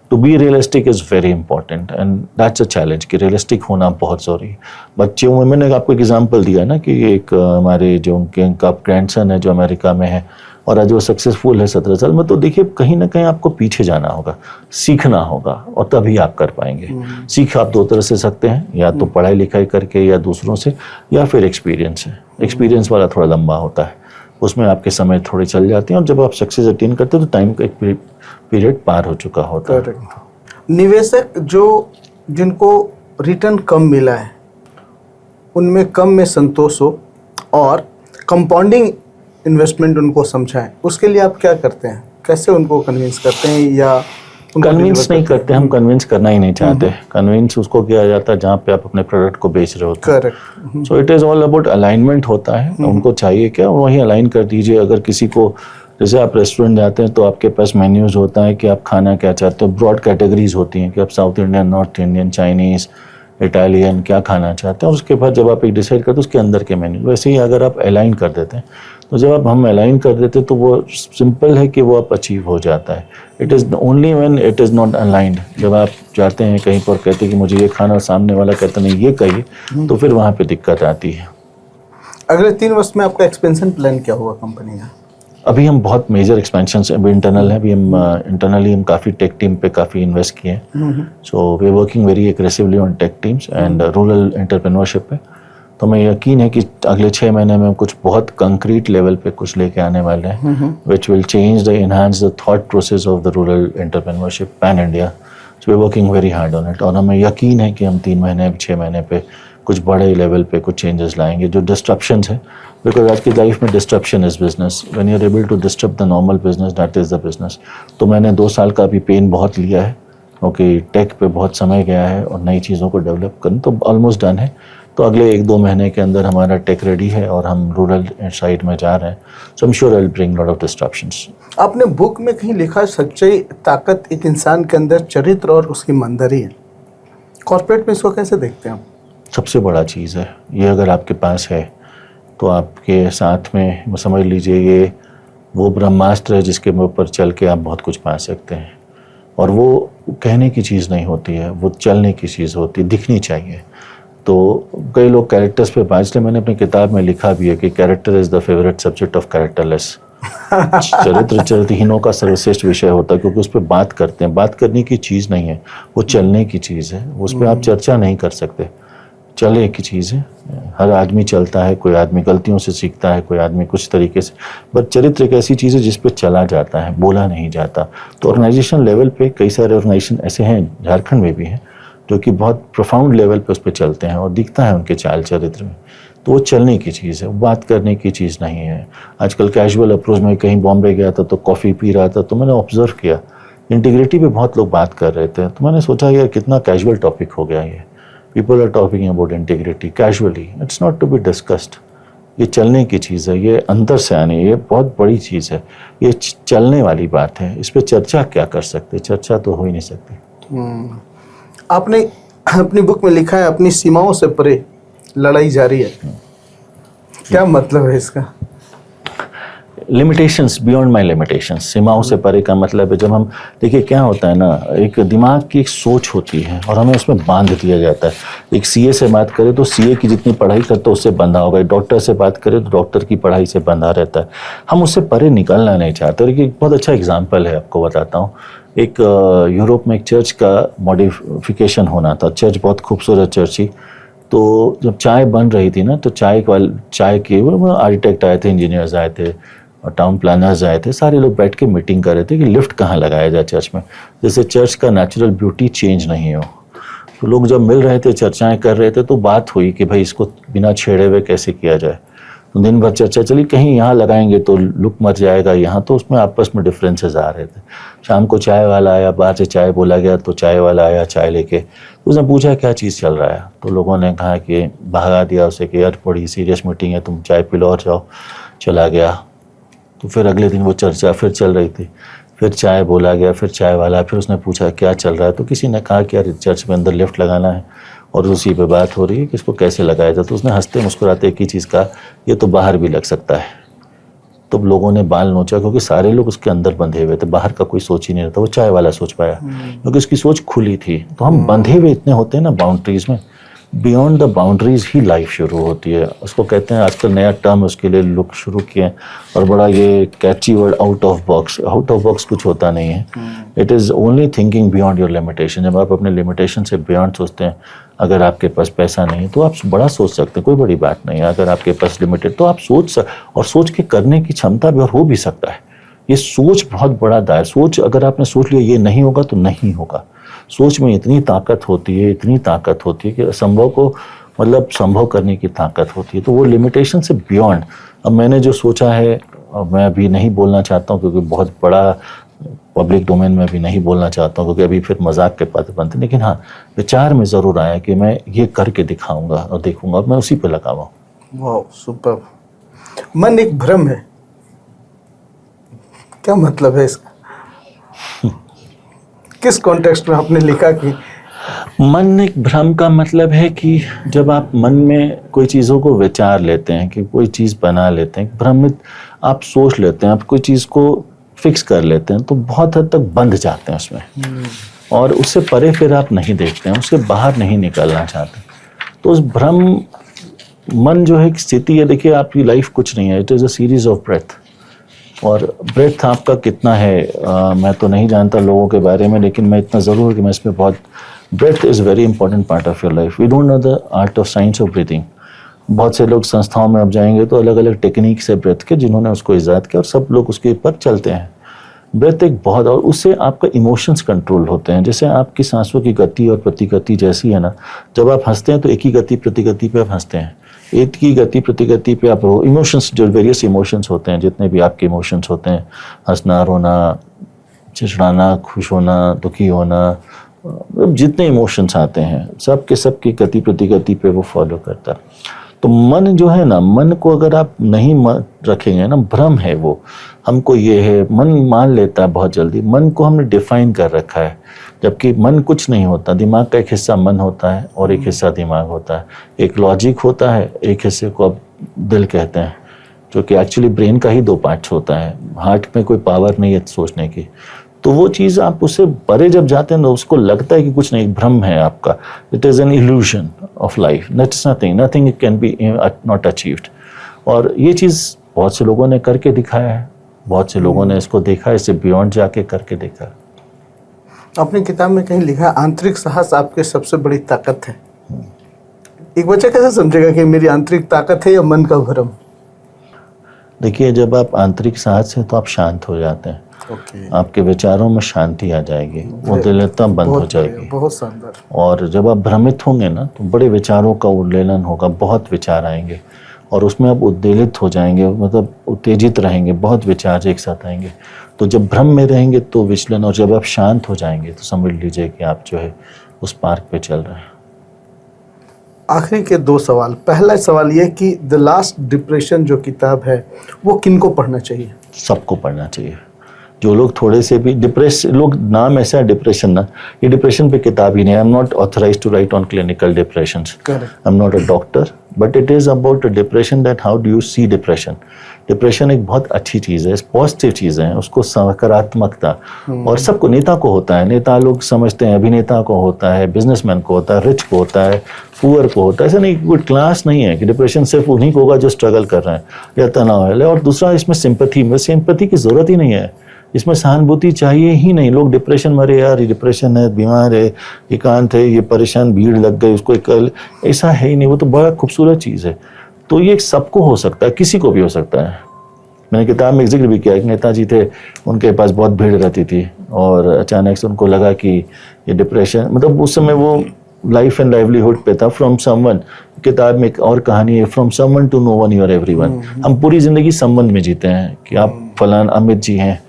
To be realistic is very important and that's a challenge कि रियलिस्टिक होना बहुत ज़रूरी है। बच्चों में मैंने आपको एक एग्जांपल दिया ना कि एक हमारे जो उनका ग्रैंडसन है जो अमेरिका में है और आज वो सक्सेसफुल है 17 साल में, तो देखिए कहीं ना कहीं आपको पीछे जाना होगा, सीखना होगा और तभी आप कर पाएंगे। सीख आप 2 तरह से सकते हैं, या तो पढ़ाई लिखाई करके या दूसरों से, या फिर एक्सपीरियंस है। एक्सपीरियंस वाला थोड़ा लंबा होता है, उसमें आपके समय थोड़े चल जाते हैं और जब आप सक्सेस अटेन करते हैं तो टाइम का एक पीरियड पार हो चुका होता है। निवेशक जो जिनको रिटर्न कम मिला है उनमें कम में संतोष हो और कंपाउंडिंग इन्वेस्टमेंट उनको समझाएं, उसके लिए आप क्या करते हैं? कैसे उनको कन्विंस करते हैं या कन्विंस नहीं करते? हम कन्विंस करना ही नहीं चाहते। कन्विंस उसको किया जाता है जहाँ पे आप अपने प्रोडक्ट को बेच रहे होते हैं। Correct. So it is all about alignment होता है। उनको चाहिए क्या, वही अलाइन कर दीजिए। अगर किसी को, जैसे आप रेस्टोरेंट जाते हैं तो आपके पास मेन्यूज़ होता है कि आप खाना क्या चाहते हो, ब्रॉड कैटेगरीज होती हैं कि आप south Indian, north Indian, Chinese, Italian क्या खाना चाहते हैं। उसके बाद जब आप एक डिसाइड करते हैं उसके अंदर के मेन्यू, वैसे ही अगर आप अलाइन कर देते हैं तो जब आप हम अलाइन कर देते तो वो सिंपल है कि वो आप अचीव हो जाता है। It is only when it is not aligned, जब आप जाते हैं कहीं पर कहते हैं कि मुझे ये खाना, सामने वाला कहता नहीं ये कहिए, तो फिर वहाँ पे दिक्कत आती है। अगले 3 वर्ष में आपका एक्सपेंशन प्लान क्या होगा कंपनी का? अभी हम बहुत मेजर एक्सपेंशन अभी इंटरनल है, अभी हम इंटरनली हम काफ़ी टेक टीम पे काफ़ी इन्वेस्ट किए हैं। So we are working very aggressively on tech teams and rural entrepreneurship पे। तो हमें यकीन है कि अगले 6 महीने में कुछ बहुत कंक्रीट लेवल पे कुछ लेके आने वाले हैं, which will change the enhance the thought process of the rural entrepreneurship pan India. So we are working very hard on it और हमें यकीन है कि हम 3 महीने 6 महीने पे कुछ बड़े लेवल पे कुछ चेंजेस लाएंगे जो डिस्ट्रप्शंस है, बिकॉज आज की लाइफ में disruption is business. When you are able to disturb the normal business, that is the business. तो मैंने 2 साल का अभी पेन बहुत लिया है, ओके, टेक पे बहुत समय गया है और नई चीज़ों को डेवलप करना तो ऑलमोस्ट डन है। तो अगले 1-2 महीने के अंदर हमारा टेक रेडी है और हम रूरल साइड में जा रहे हैं। So I am sure I will bring lot of disruptions. आपने बुक में कहीं लिखा है सच्चाई ताकत एक इंसान के अंदर चरित्र और उसकी ईमानदारी है। कॉर्पोरेट में इसको कैसे देखते हैं आप? सबसे बड़ा चीज़ है ये, अगर आपके पास है तो आपके साथ में वो समझ लीजिए ये वो ब्रह्मास्त्र है जिसके ऊपर चल के आप बहुत कुछ पा सकते हैं। और वो कहने की चीज़ नहीं होती है, वो चलने की चीज़ होती है, दिखनी चाहिए। तो कई लोग कैरेक्टर्स पे बात, इसलिए मैंने अपनी किताब में लिखा भी है कि character is the favourite subject of characterless. चरित्रहीनों का सर्वश्रेष्ठ विषय होता है, क्योंकि उस पर बात करते हैं। बात करने की चीज़ नहीं है, वो चलने की चीज़ है। उस पर आप चर्चा नहीं कर सकते, चले की चीज़ है। हर आदमी चलता है, कोई आदमी गलतियों से सीखता है, कोई आदमी कुछ तरीके से, बट चरित्र एक ऐसी चीज़ है जिस पे चला जाता है, बोला नहीं जाता। तो ऑर्गेनाइजेशन लेवल पे कई सारे ऑर्गेनाइजेशन ऐसे हैं, झारखंड में भी हैं, जो कि बहुत प्रोफाउंड लेवल पे उस पर चलते हैं और दिखता है उनके चाल चरित्र में। तो वो चलने की चीज़ है, बात करने की चीज़ नहीं है। आजकल कैजुअल अप्रोच में, कहीं बॉम्बे गया था तो कॉफ़ी पी रहा था तो मैंने ऑब्जर्व किया इंटीग्रिटी पे बहुत लोग बात कर रहे थे। तो मैंने सोचा यार कितना कैजुअल टॉपिक हो गया ये। People are talking about integrity casually, it's not to be discussed. ये चलने की चीज़ है, ये अंदर से आने, ये बहुत बड़ी चीज़ है, ये चलने वाली बात है। इस पर चर्चा क्या कर सकते, चर्चा तो हो ही नहीं सकती। आपने अपनी बुक में लिखा है अपनी सीमाओं से परे लड़ाई जारी है। क्या मतलब है इसका? Limitations, beyond my limitations. सीमाओं से परे का मतलब है, जब हम, देखिए क्या होता है ना, एक दिमाग की एक सोच होती है और हमें उसमें बांध दिया जाता है। एक सीए से बात करें तो सीए की जितनी पढ़ाई करते हो उससे बंधा होगा, डॉक्टर से बात करें तो डॉक्टर की पढ़ाई से बंधा रहता है। हम उससे परे निकलना नहीं चाहते। और एक बहुत अच्छा एग्जाम्पल है, आपको बताता हूँ। एक यूरोप में एक चर्च का मॉडिफिकेशन होना था। चर्च बहुत खूबसूरत चर्च थी। तो जब चाय बन रही थी ना, तो चाय के आर्किटेक्ट आए थे, इंजीनियर्स आए थे और टाउन प्लानर्स आए थे। सारे लोग बैठ के मीटिंग कर रहे थे कि लिफ्ट कहाँ लगाया जाए चर्च में, जैसे चर्च का नेचुरल ब्यूटी चेंज नहीं हो। तो लोग जब मिल रहे थे, चर्चाएं कर रहे थे, तो बात हुई कि भाई इसको बिना छेड़े हुए कैसे किया जाए। तो दिन भर चर्चा चली, कहीं यहाँ लगाएंगे तो लुक मर जाएगा यहाँ, तो उसमें आपस में डिफरेंसेस आ रहे थे। शाम को चाय वाला आया, बाहर से चाय बोला गया, तो चाय वाला आया चाय लेके। तो उसने पूछा क्या चीज़ चल रहा है, तो लोगों ने कहा कि भगा दिया उसे कि यार बड़ी सीरियस मीटिंग है, तुम चाय पी लो और जाओ। चला गया। तो फिर अगले दिन वो चर्चा फिर चल रही थी, फिर चाय बोला गया, फिर चाय वाला, फिर उसने पूछा क्या चल रहा है, तो किसी ने कहा कि यार चर्च में अंदर लिफ्ट लगाना है और उसी पे बात हो रही है कि इसको कैसे लगाया जाए। तो उसने हंसते मुस्कुराते एक ही चीज़ कहा, ये तो बाहर भी लग सकता है। तो लोगों ने बाल नोचा, क्योंकि सारे लोग उसके अंदर बंधे हुए थे, बाहर का कोई सोच ही नहीं रहता। वो चाय वाला सोच पाया क्योंकि उसकी सोच खुली थी। तो हम बंधे हुए इतने होते हैं ना बाउंड्रीज में, beyond the boundaries he life शुरू होती है। उसको कहते हैं, आजकल नया टर्म उसके लिए लोग शुरू किए हैं और बड़ा ये catchy word, out of box. Out of box कुछ होता नहीं है, it is only thinking beyond your limitation. जब आप अपने लिमिटेशन से बियॉन्ड सोचते हैं, अगर आपके पास पैसा नहीं है तो आप बड़ा सोच सकते हैं, कोई बड़ी बात नहीं है। अगर आपके पास लिमिटेड, तो आप और सोच के करने की क्षमता भी और हो भी सकता है। ये सोच बहुत बड़ा दायरा। सोच, अगर आपने सोच लिया ये नहीं होगा तो नहीं होगा। सोच में इतनी ताकत होती है, इतनी ताकत होती है कि असंभव को मतलब संभव करने की ताकत होती है। तो वो लिमिटेशन से बियॉन्ड, अब मैंने जो सोचा है, मैं अभी नहीं बोलना चाहता हूँ क्योंकि बहुत बड़ा पब्लिक डोमेन में अभी नहीं बोलना चाहता हूँ, क्योंकि अभी फिर मजाक के पात्र बनते। लेकिन हाँ, विचार में ज़रूर आया कि मैं ये करके दिखाऊंगा और देखूंगा, और मैं उसी पे लगा हुआ। वाह, सुपर। मन एक भ्रम है, क्या मतलब है इसका? किस कॉन्टेक्स्ट में आपने लिखा कि मन एक भ्रम का मतलब है कि जब आप मन में कोई चीज़ों को विचार लेते हैं, कि कोई चीज़ बना लेते हैं, भ्रमित आप सोच लेते हैं, आप कोई चीज़ को फिक्स कर लेते हैं, तो बहुत हद तक बंध जाते हैं उसमें, और उससे परे फिर आप नहीं देखते हैं, उससे बाहर नहीं निकलना चाहते। तो उस भ्रम, मन जो है एक स्थिति है। देखिए आपकी लाइफ कुछ नहीं है, it is a series of breath. और ब्रेथ आपका कितना है मैं तो नहीं जानता लोगों के बारे में, लेकिन मैं इतना ज़रूर कि मैं इसमें बहुत, breath is very important part of your life. We don't know the art of science of breathing. बहुत से लोग संस्थाओं में अब जाएंगे तो अलग अलग टेक्निक से ब्रेथ के, जिन्होंने उसको ईजाद किया और सब लोग उसके ऊपर चलते हैं। ब्रेथ एक बहुत, और उससे आपका इमोशंस कंट्रोल होते हैं। जैसे आपकी सांसों की गति और प्रतिगति जैसी है ना, जब आप हंसते हैं तो एक ही गति प्रतिगति पे आप हंसते हैं, एक ही गति प्रतिगति पे आप इमोशंस, जो वेरियस इमोशंस होते हैं, जितने भी आपके इमोशंस होते हैं, हंसना, रोना, चिढ़ाना, खुश होना, दुखी होना, जितने इमोशंस आते हैं सब के सब की गति प्रतिगति पे वो फॉलो करता है। तो मन जो है ना, मन को अगर आप नहीं रखेंगे ना, भ्रम है वो, हमको ये है, मन मान लेता है बहुत जल्दी। मन को हमने डिफाइन कर रखा है, जबकि मन कुछ नहीं होता। दिमाग का एक हिस्सा मन होता है और एक हिस्सा दिमाग होता है। एक लॉजिक होता है, एक हिस्से को अब दिल कहते हैं, जो कि एक्चुअली ब्रेन का ही 2 पार्ट्स होता है। हार्ट में कोई पावर नहीं है सोचने की। तो वो चीज़ आप उससे परे जब जाते हैं तो उसको लगता है कि कुछ नहीं, भ्रम है आपका। It is an illusion of life, that's nothing can be not achieved. और ये चीज़ बहुत से लोगों ने करके दिखाया है, बहुत से लोगों ने इसको देखा है, इससे बियॉन्ड जाके करके देखा। अपनी किताब में कहीं लिखा है आंतरिक साहस आपकी सबसे बड़ी ताकत है। एक बच्चा कैसे समझेगा कि मेरी आंतरिक ताकत है या मन का भ्रम? देखिए, जब आप आंतरिक साहस है तो आप शांत हो जाते हैं। आपके विचारों में शांति आ जाएगी, वो दिलता बंद हो जाएगी। बहुत शानदार। और जब आप भ्रमित होंगे ना तो बड़े विचारों का उद्वेलन होगा, बहुत विचार आएंगे और उसमें आप उद्वेलित हो जाएंगे, मतलब उत्तेजित रहेंगे, बहुत विचार एक साथ आएंगे। तो जब भ्रम में रहेंगे तो विचलन, और जब आप शांत हो जाएंगे तो समझ लीजिए कि आप जो है उस मार्ग पे चल रहे हैं। आखिरी के 2 सवाल। पहला सवाल ये कि द लास्ट डिप्रेशन जो किताब है वो किनको पढ़ना चाहिए? सबको पढ़ना चाहिए। जो लोग थोड़े से भी लोग, नाम ऐसा है डिप्रेशन ना, ये डिप्रेशन पे किताब ही नहीं। I am not authorise to write on clinical depression, I am not a doctor, but it is about depression, that how do you see depression. Depression एक बहुत अच्छी चीज़ है, पॉजिटिव चीज़ है, उसको सकारात्मकता, और सबको, नेता को होता है, नेता लोग समझते हैं, अभिनेता को होता है, बिजनेसमैन को होता है, रिच को होता है, पुअर को होता है। ऐसा नहीं, कोई क्लास नहीं है कि डिप्रेशन सिर्फ उन्हीं को होगा जो स्ट्रगल कर रहे हैं या तनाव है। और दूसरा, इसमें सिंपैथी की ज़रूरत ही नहीं है, इसमें सहानुभूति चाहिए ही नहीं। लोग डिप्रेशन मरे, यार ये डिप्रेशन है, बीमार है, एकांत है, ये परेशान, भीड़ लग गई उसको, ऐसा है ही नहीं। वो तो बड़ा खूबसूरत चीज़ है। तो ये सबको हो सकता है, किसी को भी हो सकता है। मैंने किताब में जिक्र भी किया कि नेताजी थे, उनके पास बहुत भीड़ रहती थी और अचानक से उनको लगा कि ये डिप्रेशन, मतलब उस समय वो लाइफ एंड लाइवलीहुड पे था। फ्रॉम समवन, किताब में एक और कहानी है, from someone to no one you are everyone. हम पूरी ज़िंदगी संबंध में जीते हैं कि आप फलान अमित जी हैं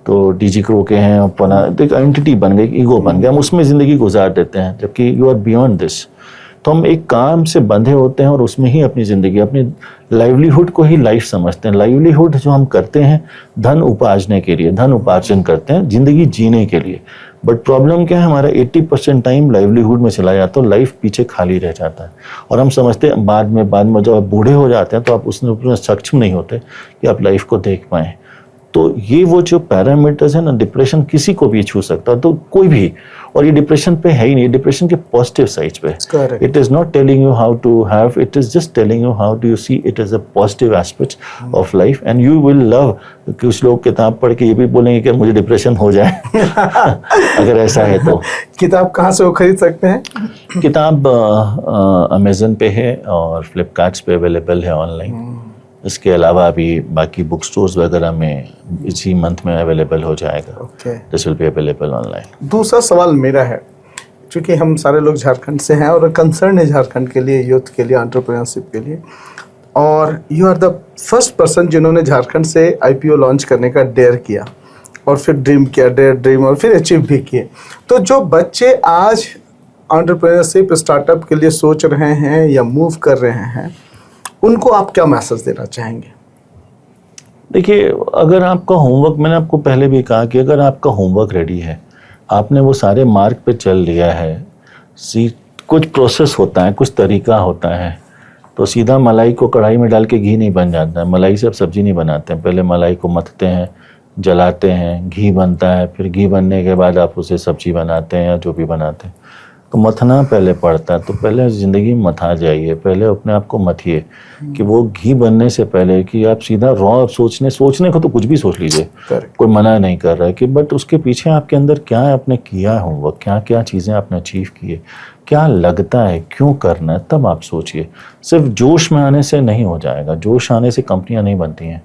तो डीजी क्रो के हैं, फलान, एक एंटिटी बन गई, ईगो बन गया, हम उसमें ज़िंदगी गुजार देते हैं, जबकि यू आर बियॉन्ड दिस। तो हम एक काम से बंधे होते हैं और उसमें ही अपनी ज़िंदगी, अपनी लाइवलीहुड को ही लाइफ समझते हैं। लाइवलीहुड जो हम करते हैं धन उपार्जने के लिए, धन उपार्जन करते हैं ज़िंदगी जीने के लिए। बट प्रॉब्लम क्या है, हमारा 80% टाइम लाइवलीहुड में चला जाता है, लाइफ पीछे खाली रह जाता है। और हम समझते हैं बाद में जब आप बूढ़े हो जाते हैं तो आप उसमें सक्षम नहीं होते कि आप लाइफ को देख पाएँ। तो ये वो जो पैरामीटर्स है ना, डिप्रेशन किसी को भी छू सकता है, तो कोई भी। और ये डिप्रेशन पे है ही नहीं, डिप्रेशन के पॉजिटिव साइड्स पे। It is not telling you how to have, it is just telling you how do you see it as a positive aspect of life, and you will love. कुछ लोग किताब पढ़ के ये भी बोलेंगे कि मुझे डिप्रेशन हो जाए अगर ऐसा है तो। किताब कहाँ से वो खरीद सकते हैं? किताब अमेजन पे है और फ्लिपकार्ट्स पे अवेलेबल है ऑनलाइन। इसके अलावा अभी बाकी बुक स्टोर्स वगैरह में इसी मंथ में अवेलेबल हो जाएगा। This will be available online. दूसरा सवाल मेरा है, क्योंकि हम सारे लोग झारखंड से हैं और कंसर्न है झारखंड के लिए, यूथ के लिए, एंटरप्रेन्योरशिप के लिए, और you are the first person जिन्होंने झारखंड से IPO लॉन्च करने का डेयर किया और फिर ड्रीम किया, ड्रीम और फिर अचीव भी किए। तो जो बच्चे आज एंटरप्रेन्योरशिप स्टार्टअप के लिए सोच रहे हैं या मूव कर रहे हैं, उनको आप क्या मैसेज देना चाहेंगे? देखिए, अगर आपका होमवर्क, मैंने आपको पहले भी कहा कि अगर आपका होमवर्क रेडी है, आपने वो सारे मार्ग पे चल लिया है, कुछ प्रोसेस होता है, कुछ तरीका होता है, तो सीधा मलाई को कढ़ाई में डाल के घी नहीं बन जाता है। मलाई से आप सब्जी नहीं बनाते हैं, पहले मलाई को मथते हैं, जलाते हैं, घी बनता है, फिर घी बनने के बाद आप उसे सब्जी बनाते हैं या जो भी बनाते हैं। तो मथना पहले पड़ता है। तो पहले ज़िंदगी में मथा जाइए, पहले अपने आप को मथिए कि वो घी बनने से पहले कि आप सीधा रॉ सोचने को तो कुछ भी सोच लीजिए, कोई मना नहीं कर रहा है कि, बट उसके पीछे आपके अंदर क्या है, आपने किया है होमवर्क, क्या क्या चीज़ें आपने अचीव किए, क्या लगता है, क्यों करना है, तब आप सोचिए। सिर्फ जोश में आने से नहीं हो जाएगा, जोश आने से कंपनियां नहीं बनती हैं,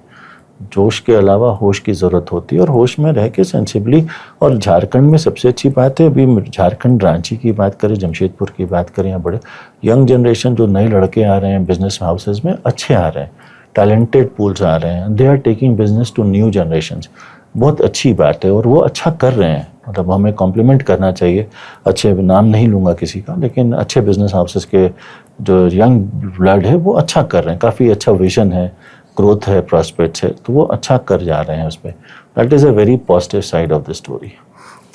जोश के अलावा होश की ज़रूरत होती है, और होश में रह के सेंसिबली। और झारखंड में सबसे अच्छी बात है, अभी झारखंड रांची की बात करें, जमशेदपुर की बात करें, या बड़े यंग जनरेशन जो नए लड़के आ रहे हैं बिजनेस हाउसेज में, अच्छे आ रहे हैं, टैलेंटेड पूल्स आ रहे हैं, they are taking business to new generations. बहुत अच्छी बात है, और वो अच्छा कर रहे हैं, मतलब हमें कॉम्प्लीमेंट करना चाहिए। अच्छे, नाम नहीं लूँगा किसी का, लेकिन अच्छे बिजनेस हाउसेस के जो यंग ब्लड है वो अच्छा कर रहे हैं, काफ़ी अच्छा विजन है, ग्रोथ है, प्रॉस्पेक्ट्स है, तो वो अच्छा कर जा रहे हैं उस पर। That is a very positive side of the story.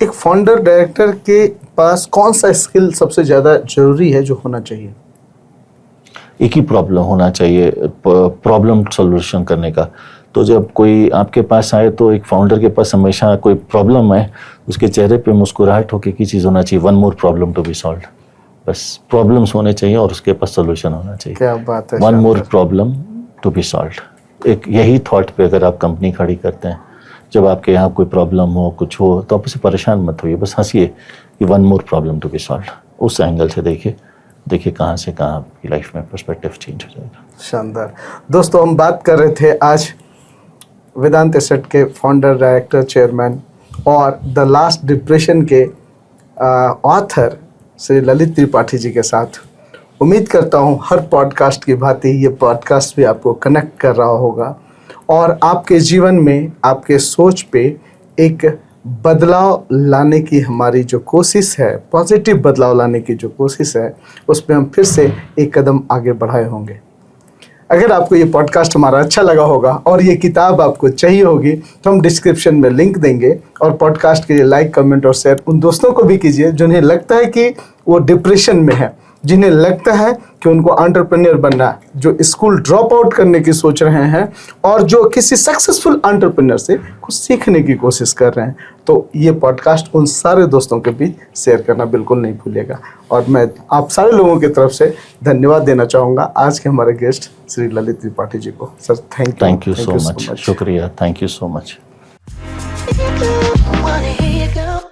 एक फाउंडर डायरेक्टर के पास कौन सा स्किल सबसे ज़्यादा जरूरी है जो होना चाहिए? एक ही प्रॉब्लम होना चाहिए, प्रॉब्लम सॉल्यूशन करने का। तो जब कोई आपके पास आए तो एक फाउंडर के पास हमेशा कोई प्रॉब्लम है, उसके चेहरे पे मुस्कुराहट होकर की चीज़ होना चाहिए, one more problem to be solve. बस प्रॉब्लम्स होने चाहिए और उसके पास सोल्यूशन होना चाहिए। क्या बात है, one more problem to be solve. एक यही थॉट पे अगर आप कंपनी खड़ी करते हैं, जब आपके यहाँ कोई प्रॉब्लम हो, कुछ हो, तो आप उसे परेशान मत होइए, बस हंसिए कि one more problem to be solve. उस एंगल से देखिए कहाँ से कहाँ आपकी लाइफ में पर्सपेक्टिव चेंज हो जाएगा। शानदार। दोस्तों, हम बात कर रहे थे आज वेदांत एसेट के फाउंडर, डायरेक्टर, चेयरमैन और द लास्ट डिप्रेशन के ऑथर श्री ललित त्रिपाठी जी के साथ। उम्मीद करता हूँ हर पॉडकास्ट की भांति ये पॉडकास्ट भी आपको कनेक्ट कर रहा होगा और आपके जीवन में, आपके सोच पे एक बदलाव लाने की हमारी जो कोशिश है, पॉजिटिव बदलाव लाने की जो कोशिश है, उस पर हम फिर से एक कदम आगे बढ़ाए होंगे। अगर आपको ये पॉडकास्ट हमारा अच्छा लगा होगा और ये किताब आपको चाहिए होगी तो हम डिस्क्रिप्शन में लिंक देंगे, और पॉडकास्ट के लिए लाइक, कमेंट और शेयर उन दोस्तों को भी कीजिए जिन्हें लगता है कि वो डिप्रेशन में है, जिन्हें लगता है कि उनको एंटरप्रेन्योर बनना है, जो स्कूल ड्रॉप आउट करने की सोच रहे हैं और जो किसी सक्सेसफुल एंटरप्रेन्योर से कुछ सीखने की कोशिश कर रहे हैं। तो ये पॉडकास्ट उन सारे दोस्तों के बीच शेयर करना बिल्कुल नहीं भूलिएगा। और मैं आप सारे लोगों की तरफ से धन्यवाद देना चाहूँगा आज के हमारे गेस्ट श्री ललित त्रिपाठी जी को। Sir, thank you so much. शुक्रिया, thank you so much. Wanna hear you go?